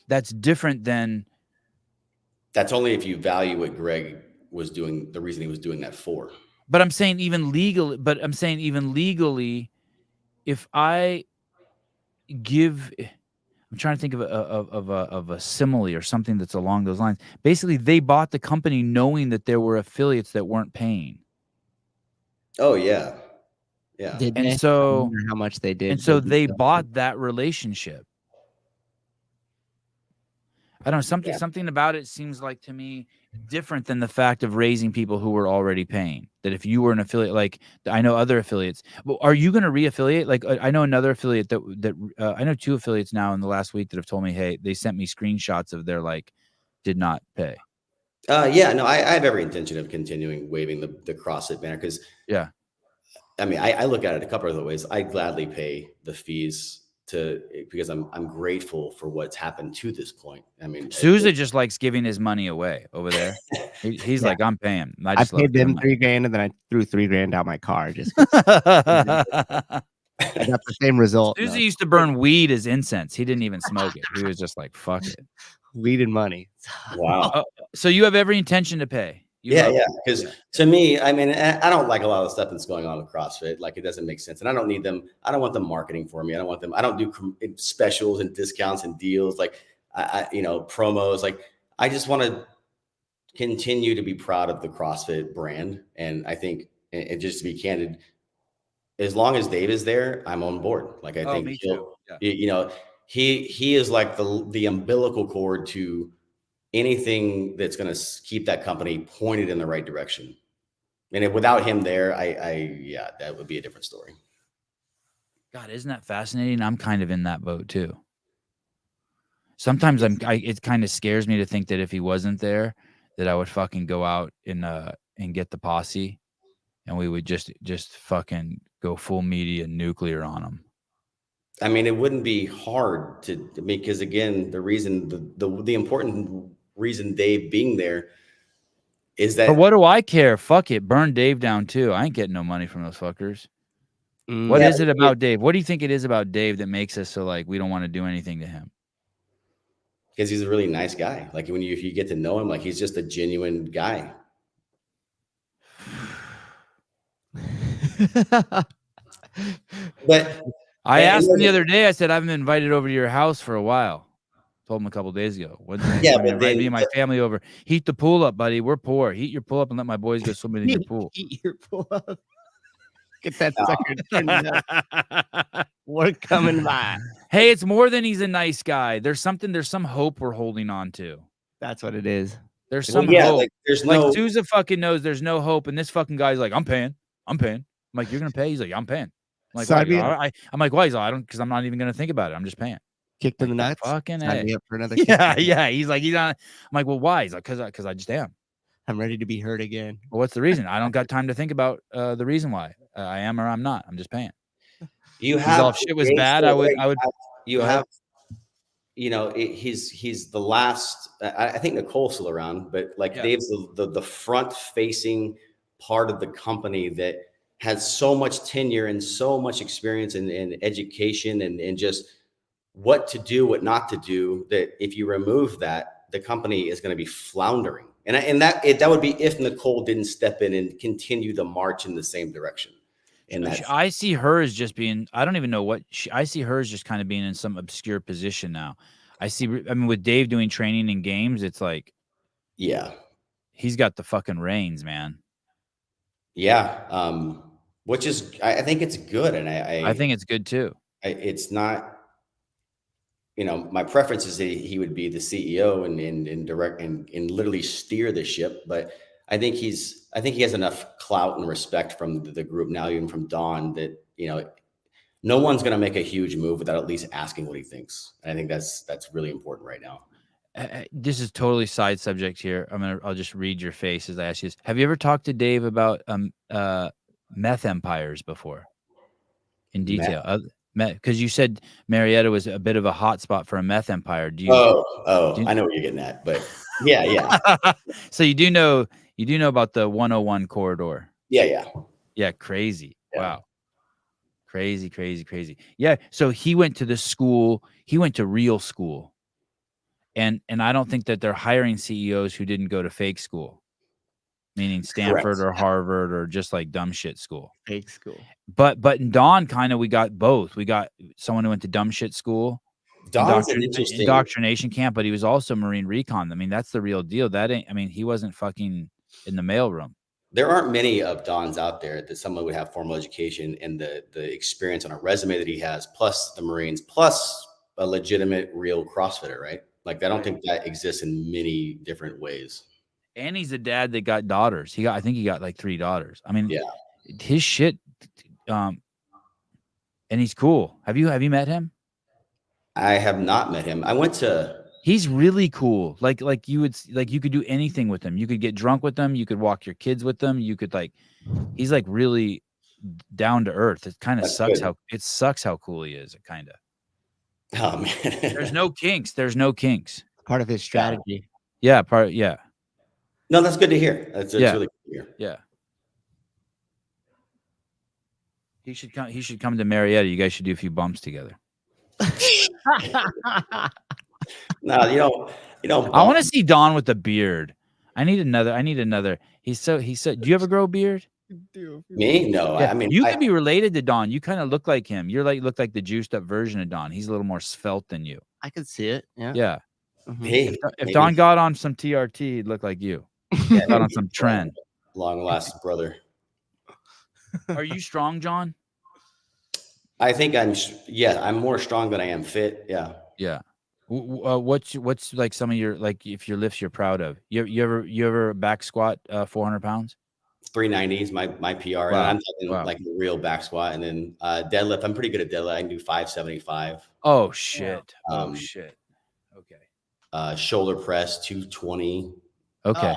that's different than. That's only if you value what Greg was doing, the reason he was doing that for. But I'm saying even legally, if I give, I'm trying to think of a simile or something that's along those lines. Basically, they bought the company knowing that there were affiliates that weren't paying. Oh yeah, yeah. And so how much they did. And so they bought that relationship. I don't know, something about it seems like to me different than the fact of raising people who were already paying. That if you were an affiliate, like I know other affiliates, well, are you going to re-affiliate? Like I know another affiliate I know 2 affiliates now in the last week that have told me, hey, they sent me screenshots of their did not pay. Yeah, no, I have every intention of continuing waving the CrossFit banner because I mean, I look at it a couple of other ways. I gladly pay the fees because I'm grateful for what's happened to this point. I mean, Souza just likes giving his money away over there. He's like, I'm paying. I paid them $3,000 and then I threw $3,000 out my car. Just I got the same result. Souza used to burn weed as incense. He didn't even smoke it. He was just like, fuck it. Weed and money. Wow. So you have every intention to pay. Yeah. Because to me, I mean, I don't like a lot of the stuff that's going on with CrossFit. Like, it doesn't make sense. And I don't need them. I don't want them marketing for me. I don't do specials and discounts and deals. Like, promos. Like, I just want to continue to be proud of the CrossFit brand. And I think, and just to be candid, as long as Dave is there, I'm on board. Like, I think he is like the umbilical cord to anything that's going to keep that company pointed in the right direction. And without him there, that would be a different story. God, isn't that fascinating? I'm kind of in that boat too. Sometimes it kind of scares me to think that if he wasn't there, that I would fucking go out and get the posse and we would just fucking go full media nuclear on him. I mean, it wouldn't be hard because again, the important reason Dave being there is that. But what do I care? Fuck it. Burn Dave down too. I ain't getting no money from those fuckers. What is it about Dave? What do you think it is about Dave that makes us so like we don't want to do anything to him? Because he's a really nice guy. Like if you get to know him, like he's just a genuine guy. But I asked him the other day, I said, I haven't been invited over to your house for a while. Told him a couple of days ago. Invite me and my family over. Heat the pool up, buddy. We're poor. Heat your pool up and let my boys go swimming in your pool. Heat your pool up. Get that sucker turned up. We're coming by. Hey, it's more than he's a nice guy. There's some hope we're holding on to. That's what it is. There's some hope. Like, there's no. Souza fucking knows there's no hope, and this fucking guy's like, I'm paying. I'm like, you're gonna pay? He's like, I'm paying. I'm like, I'm like, why? He's like, because I'm not even gonna think about it. I'm just paying. Kicked in the nuts. Fucking sign me up for another. Yeah. He's like, he's on. I'm like, well, why? He's like, because I just am. I'm ready to be hurt again. Well, what's the reason? I don't got time to think about the reason why I am or I'm not. I'm just paying. You have. If shit was bad, I would. You have. he's the last. I think Nicole's still around, but like Dave's the front facing part of the company that has so much tenure and so much experience in education and just what to do, what not to do, that if you remove that, the company is going to be floundering. And that would be if Nicole didn't step in and continue to march in the same direction. And I see her as just being, I don't even know what I see her as just kind of being in some obscure position now. I mean, with Dave doing training and games, it's like, yeah, he's got the fucking reins, man. Yeah. Which is, I think it's good. And I think it's good too. It's not, my preference is that he would be the CEO and direct and literally steer the ship. But I think he has enough clout and respect from the group now, even from Don, that, no one's going to make a huge move without at least asking what he thinks. And I think that's really important right now. This is totally side subject here. I'll just read your face as I ask you this. Have you ever talked to Dave about meth empires before in detail? Because you said Marietta was a bit of a hot spot for a meth empire. Do you I know what you're getting at, but yeah. So you do know about the 101 corridor. Yeah. Crazy. Yeah. Wow. Crazy. Yeah. So he went to this school. He went to real school. And I don't think that they're hiring CEOs who didn't go to fake school, meaning Stanford or Harvard or just like dumb shit school. Fake school. But in Don, kind of, we got both. We got someone who went to dumb shit school, indoctrination camp, but he was also Marine Recon. I mean, that's the real deal. He wasn't fucking in the mailroom. There aren't many of Dons out there that someone would have formal education and the experience on a resume that he has, plus the Marines, plus a legitimate real CrossFitter, right? Like, I don't think that exists in many different ways. And he's a dad that got daughters. I think he got like 3 daughters. I mean, his shit, and he's cool. Have you met him? I have not met him. He's really cool. Like you could do anything with him. You could get drunk with him. You could walk your kids with them. You could he's like really down to earth. It kind of sucks how cool he is. It kind of. Oh man. There's no kinks. Part of his strategy. Yeah. No, that's good to hear. That's really good to hear. Yeah. He should come to Marietta. You guys should do a few bumps together. No, I want to see Don with a beard. I need another. He's so. Do you ever grow a beard? Me? No. Yeah. You could be related to Don. You kind of look like him. Look like the juiced up version of Don. He's a little more svelte than you. I could see it. Yeah. Yeah. Mm-hmm. Hey, if Don got on some TRT, he'd look like you. Yeah, got on some trend. Long lasting brother. Are you strong, John? I think I'm more strong than I am fit. Yeah. Yeah. What's like some of your, like, if your lifts you're proud of? You ever back squat 400 pounds? 390 is my PR. Wow. And I'm talking like a real back squat. And then deadlift, I'm pretty good at deadlift. I can do 575. Oh shit. Shit. Okay. Shoulder press 220. Okay.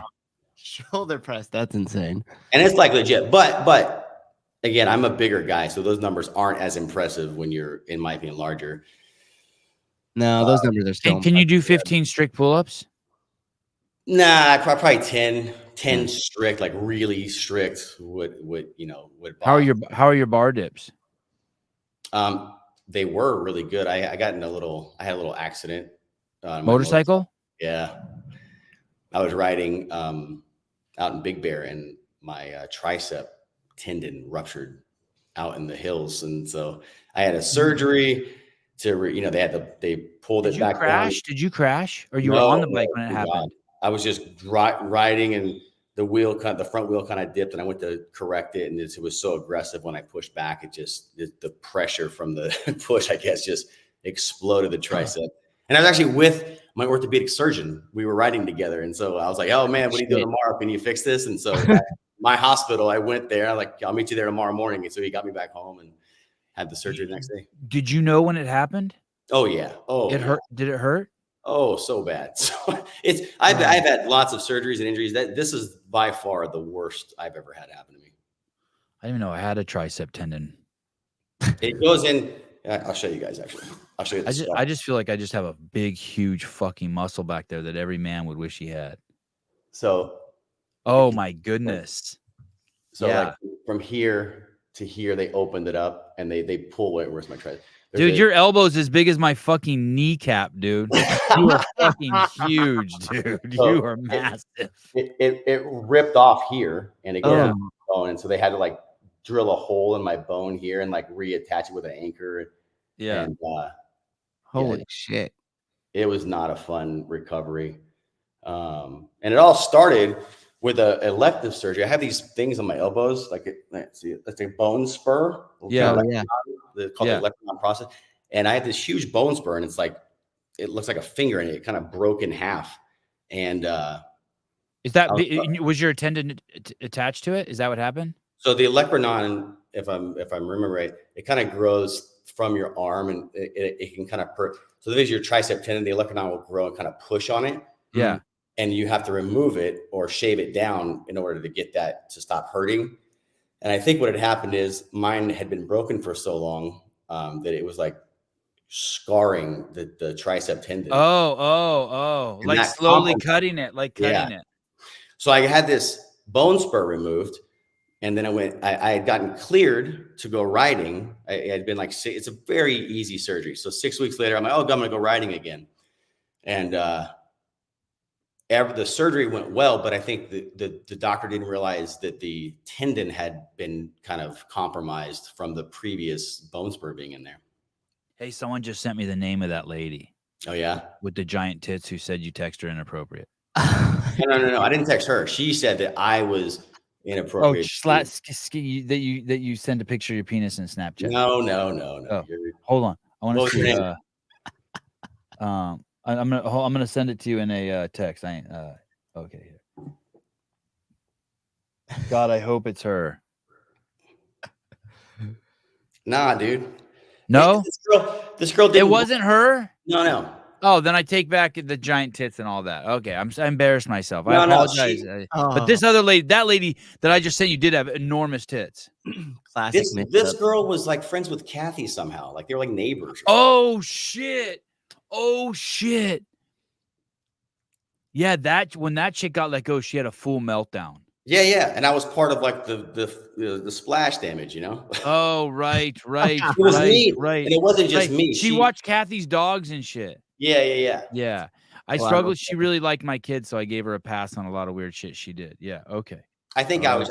Shoulder press, that's insane. And it's like legit. But again, I'm a bigger guy, so those numbers aren't as impressive when you're, in my opinion, larger. No, those numbers are still. Can you do 15 strict pull-ups? Nah, probably 10 strict, like really strict would How are your bar dips? They were really good. I had a little accident. Motorcycle? Yeah. I was riding out in Big Bear and my tricep tendon ruptured out in the hills. And so I had a surgery they pulled it back. Did you crash? Or you were on the bike when it happened? God. I was just riding and the front wheel kind of dipped and I went to correct it. And it was so aggressive when I pushed back. The pressure from the push, I guess, just exploded the tricep. And I was actually with my orthopedic surgeon. We were riding together. And so I was like, oh man, what are you doing tomorrow? Can you fix this? And so my hospital, I went there. I'll meet you there tomorrow morning. And so he got me back home and had the surgery the next day. Did you know when it happened? Oh yeah. Oh, it hurt. Did it hurt? Oh, so bad. So I've had lots of surgeries and injuries. This is by far the worst I've ever had happen to me. I didn't even know I had a tricep tendon. It goes in. I'll show you guys actually. I'll show you the I stuff. just feel like I just have a big, huge fucking muscle back there that every man would wish he had. So, Oh my goodness. so Yeah. like from here to here, they opened it up and they pull. Where's my tripod? Dude, your elbow's as big as my fucking kneecap, dude. You are fucking huge, dude. So You are massive. It ripped off here and it goes Yeah. in my bone. And so they had to like drill a hole in my bone here and like reattach it with an anchor. Yeah. And Holy shit. it was not a fun recovery. And it all started with a elective surgery. I have these things on my elbows, let's see, that's a bone spur. Yeah. It's called the electron process. And I had this huge bone spur, and it's like, it looks like a finger, and it kind of broke in half. And is that was your tendon attached to it? Is that what happened? so the electronon, if I'm remembering right, it kind of grows from your arm, and it can kind of so there's your tricep tendon. The electronon will grow and kind of push on it. Yeah. And you have to remove it or shave it down in order to get that to stop hurting. And I think what had happened is mine had been broken for so long that it was like scarring the tricep tendon. Oh. And Like that slowly cutting it, it. So I had this bone spur removed, and then I had gotten cleared to go riding. It had been like, it's a very easy surgery. So 6 weeks later, I'm like, oh, I'm going to go riding again. And, the surgery went well, but I think the doctor didn't realize that the tendon had been kind of compromised from the previous bone spur being in there. Hey, someone just sent me the name of that lady. Oh yeah, with the giant tits who said you text her inappropriate. No. I didn't text her. She said that I was inappropriate. Oh, that you send a picture of your penis in Snapchat. No. Oh, hold on. I want to see. I'm gonna send it to you in a text. I ain't okay. God, I hope it's her. Nah, dude. No, this girl didn't. It wasn't her. No. Oh, then I take back the giant tits and all that. Okay, I embarrassed myself. I apologize. But this other lady, that lady that I just sent you, did have enormous tits. Classic. This girl was like friends with Kathy somehow. Like they were like neighbors. Oh shit. Yeah, when that chick got let go, she had a full meltdown. Yeah, and I was part of like the splash damage, you know. Oh, right. It was me, right. And it wasn't just me. She watched Kathy's dogs and shit. Yeah. I struggled. She really liked my kids, so I gave her a pass on a lot of weird shit she did. Yeah. Okay. I think I was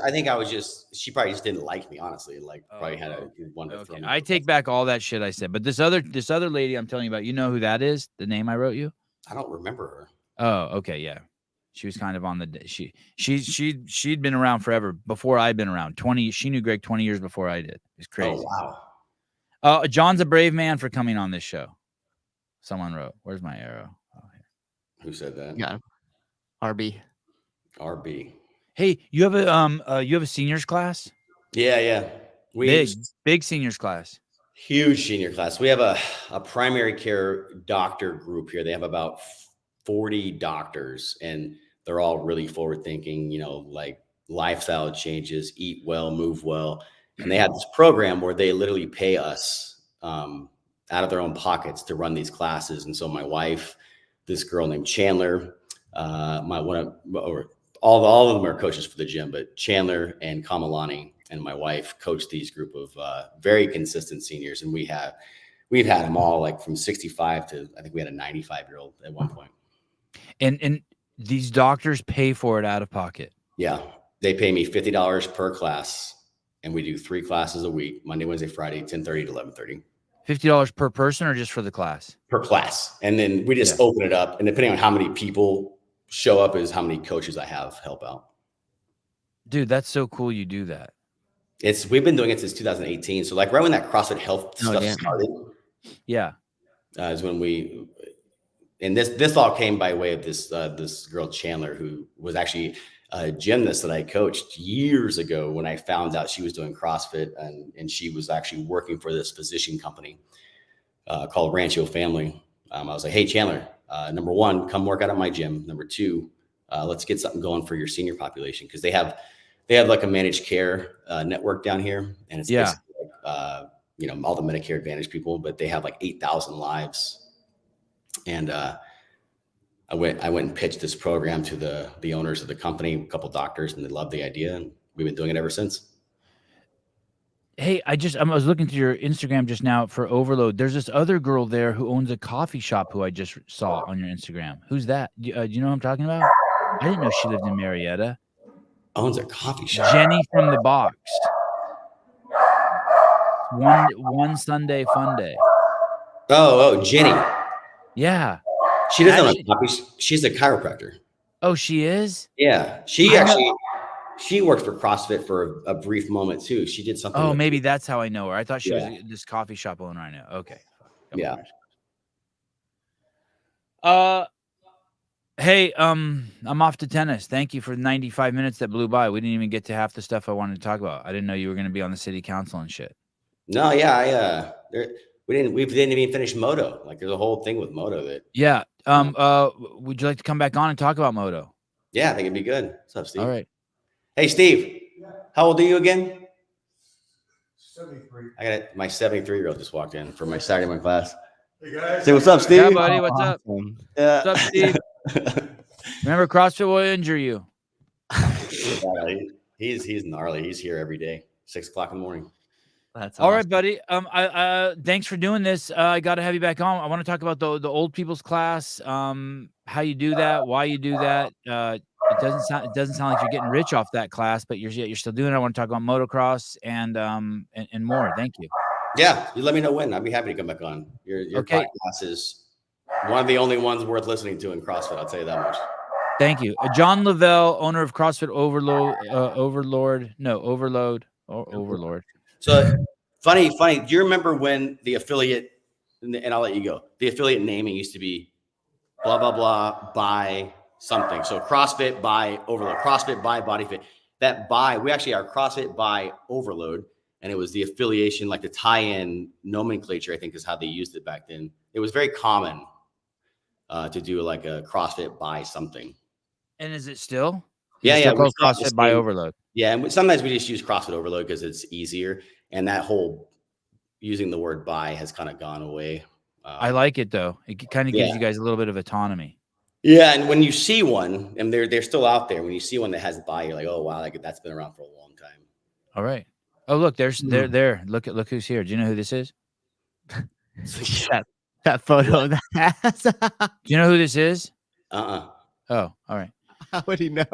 just. She probably just didn't like me, honestly. Like probably had a one. Okay. I take back all that shit I said. But this other lady I'm telling you about, you know who that is? The name I wrote you? I don't remember her. Oh, okay, yeah. She was kind of on the she'd been around forever before I'd been around. She knew Greg 20 years before I did. It's crazy. Oh wow. John's a brave man for coming on this show. Someone wrote. Where's my arrow? Oh, here. Who said that? Yeah. RB. Hey, you have a seniors class? Yeah. Big seniors class. Huge senior class. We have a primary care doctor group here. They have about 40 doctors, and they're all really forward thinking, you know, like lifestyle changes, eat well, move well. And they have this program where they literally pay us out of their own pockets to run these classes. And so my wife, this girl named Chandler, all of them are coaches for the gym, but Chandler and Kamalani and my wife coach these group of very consistent seniors. And we've had them all like from 65 to, I think we had a 95-year-old at one point. And these doctors pay for it out of pocket. Yeah. They pay me $50 per class, and we do 3 classes a week, Monday, Wednesday, Friday, 10:30 to 11:30. $50 per person or just for the class? Per class. And then we just open it up, and depending on how many people show up is how many coaches I have help out. Dude, that's so cool you do that. We've been doing it since 2018. So like right when that CrossFit health stuff started. Yeah. Is when and this all came by way of this girl Chandler, who was actually a gymnast that I coached years ago when I found out she was doing CrossFit, and she was actually working for this physician company called Rancho Family. I was like, hey Chandler, number 1, come work out at my gym. Number 2, let's get something going for your senior population, because they have like a managed care network down here, and it's basically like, all the Medicare Advantage people, but they have like 8,000 lives. And I went and pitched this program to the owners of the company, a couple doctors, and they loved the idea, and we've been doing it ever since. Hey, I was looking through your Instagram just now for Overload. There's this other girl there who owns a coffee shop who I just saw on your Instagram. Who's that? Do you know what I'm talking about? I didn't know she lived in Marietta. Owns a coffee shop. Jenny from the Box. One Sunday fun day. Oh, Jenny. Yeah. She doesn't own a coffee. She's a chiropractor. Oh, she is? Yeah. She worked for CrossFit for a brief moment too. She did something. Oh, maybe that's how I know her. I thought she was this coffee shop owner I know. Okay. Yeah. Hey, I'm off to tennis. Thank you for 95 minutes that blew by. We didn't even get to half the stuff I wanted to talk about. I didn't know you were going to be on the city council and shit. No, yeah, we didn't even finish Moto. Like there's a whole thing with Moto that. Yeah. Would you like to come back on and talk about Moto? Yeah, I think it'd be good. What's up, Steve? All right. Hey, Steve. How old are you again? 73. I got my 73-year-old just walked in for my Saturday morning class. Hey guys. Say what's up, Steve. Yeah, buddy. What's up? Yeah. What's up, Steve? Remember, CrossFit will injure you. He's gnarly. He's here every day, 6 o'clock in the morning. That's All awesome. right, buddy. Thanks for doing this. I got to have you back on. I want to talk about the old people's class. How you do that, why you do that. It doesn't sound like you're getting rich off that class, but you're still doing it. I want to talk about motocross and more. Thank you. Yeah, you let me know when. I'd be happy to come back on. Your Okay. podcast is one of the only ones worth listening to in CrossFit. I'll tell you that much. Thank you. John Levell, owner of CrossFit Overlord. So funny. Do you remember when the affiliate, and I'll let you go, the affiliate naming used to be blah, blah, blah, by something. So CrossFit by Overload, CrossFit by BodyFit. That by, we actually are CrossFit by Overload. And it was the affiliation, like the tie-in nomenclature, I think is how they used it back then. It was very common to do like a CrossFit by something. And is it still? Yeah. Still called CrossFit by Overload. Yeah, and sometimes we just use CrossFit Overload because it's easier. And that whole using the word by has kind of gone away. I like it though. It kind of gives you guys a little bit of autonomy. Yeah, and when you see one, and they're still out there, when you see one that has by, you're like, oh wow, that's been around for a long time. All right. Oh, look, they're there. Look who's here. Do you know who this is? that photo that has. Do you know who this is? Uh-uh. Oh, all right. How would he know?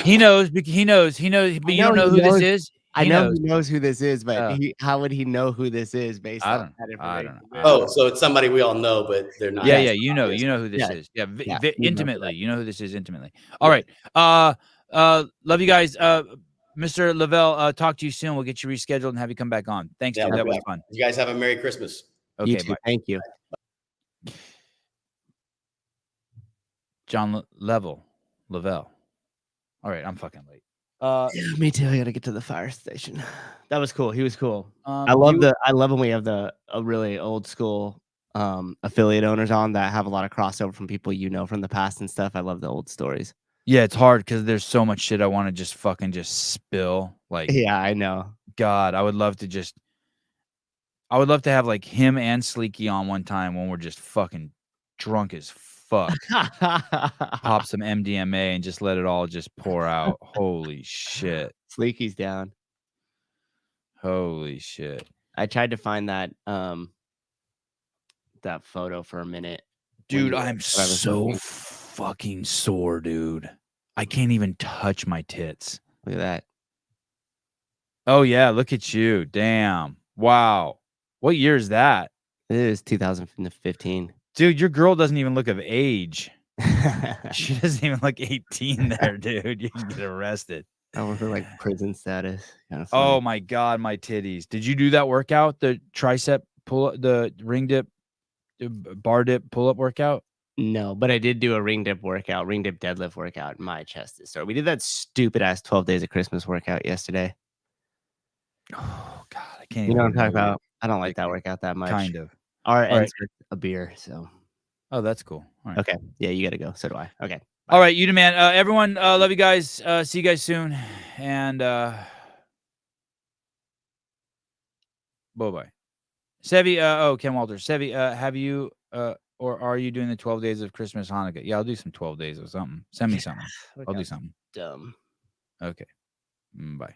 He knows because he knows. But you don't know who this is. I know he knows who this is, but how would he know who this is based on that information? I don't know. Oh, so it's somebody we all know, but they're not. Yeah, you know who this is. Yeah, intimately. You know who this is intimately. All right. Love you guys. Mr. Levell, talk to you soon. We'll get you rescheduled and have you come back on. Thanks, dude. That was fun. You guys have a Merry Christmas. Okay, You too. bye. Thank you. John Levell. All right, I'm fucking late. Yeah, me too. I gotta get to the fire station. That was cool. He was cool. I I love when we have a really old school affiliate owners on that have a lot of crossover from people from the past and stuff. I love the old stories. Yeah, it's hard because there's so much shit I want to just spill. Like, Yeah, I know. God, I would love to have like him and Sleeky on one time when we're just fucking drunk as fuck. Pop some MDMA and just let it all just pour out. Holy shit. Sleeky's down. Holy shit. I tried to find that photo for a minute. Dude, I'm so fucking sore, dude. I can't even touch my tits. Look at that. Oh yeah, look at you. Damn. Wow. What year is that? It is 2015. Dude, your girl doesn't even look of age. She doesn't even look 18 there, dude. You can get arrested. I went for like prison status. Kind of Oh my God, my titties. Did you do that workout? The tricep pull, the ring dip, bar dip pull up workout? No, but I did do a ring dip deadlift workout. My chest is sore. We did that stupid ass 12 days of Christmas workout yesterday. Oh God, I can't even. You know what I'm talking about? I don't like that workout that much. Kind of. Our All right. ends with a beer. So Oh, that's cool. All right. okay. Yeah, you gotta go. So do I. Okay. All right, you the man. Everyone, love you guys. See you guys soon. And bye-bye. Sevi, Ken Walters. Sevi, have you or are you doing the 12 days of Christmas, Hanukkah? Yeah, I'll do some 12 days of something. Send me something. Look I'll how do something. dumb. Okay. Bye.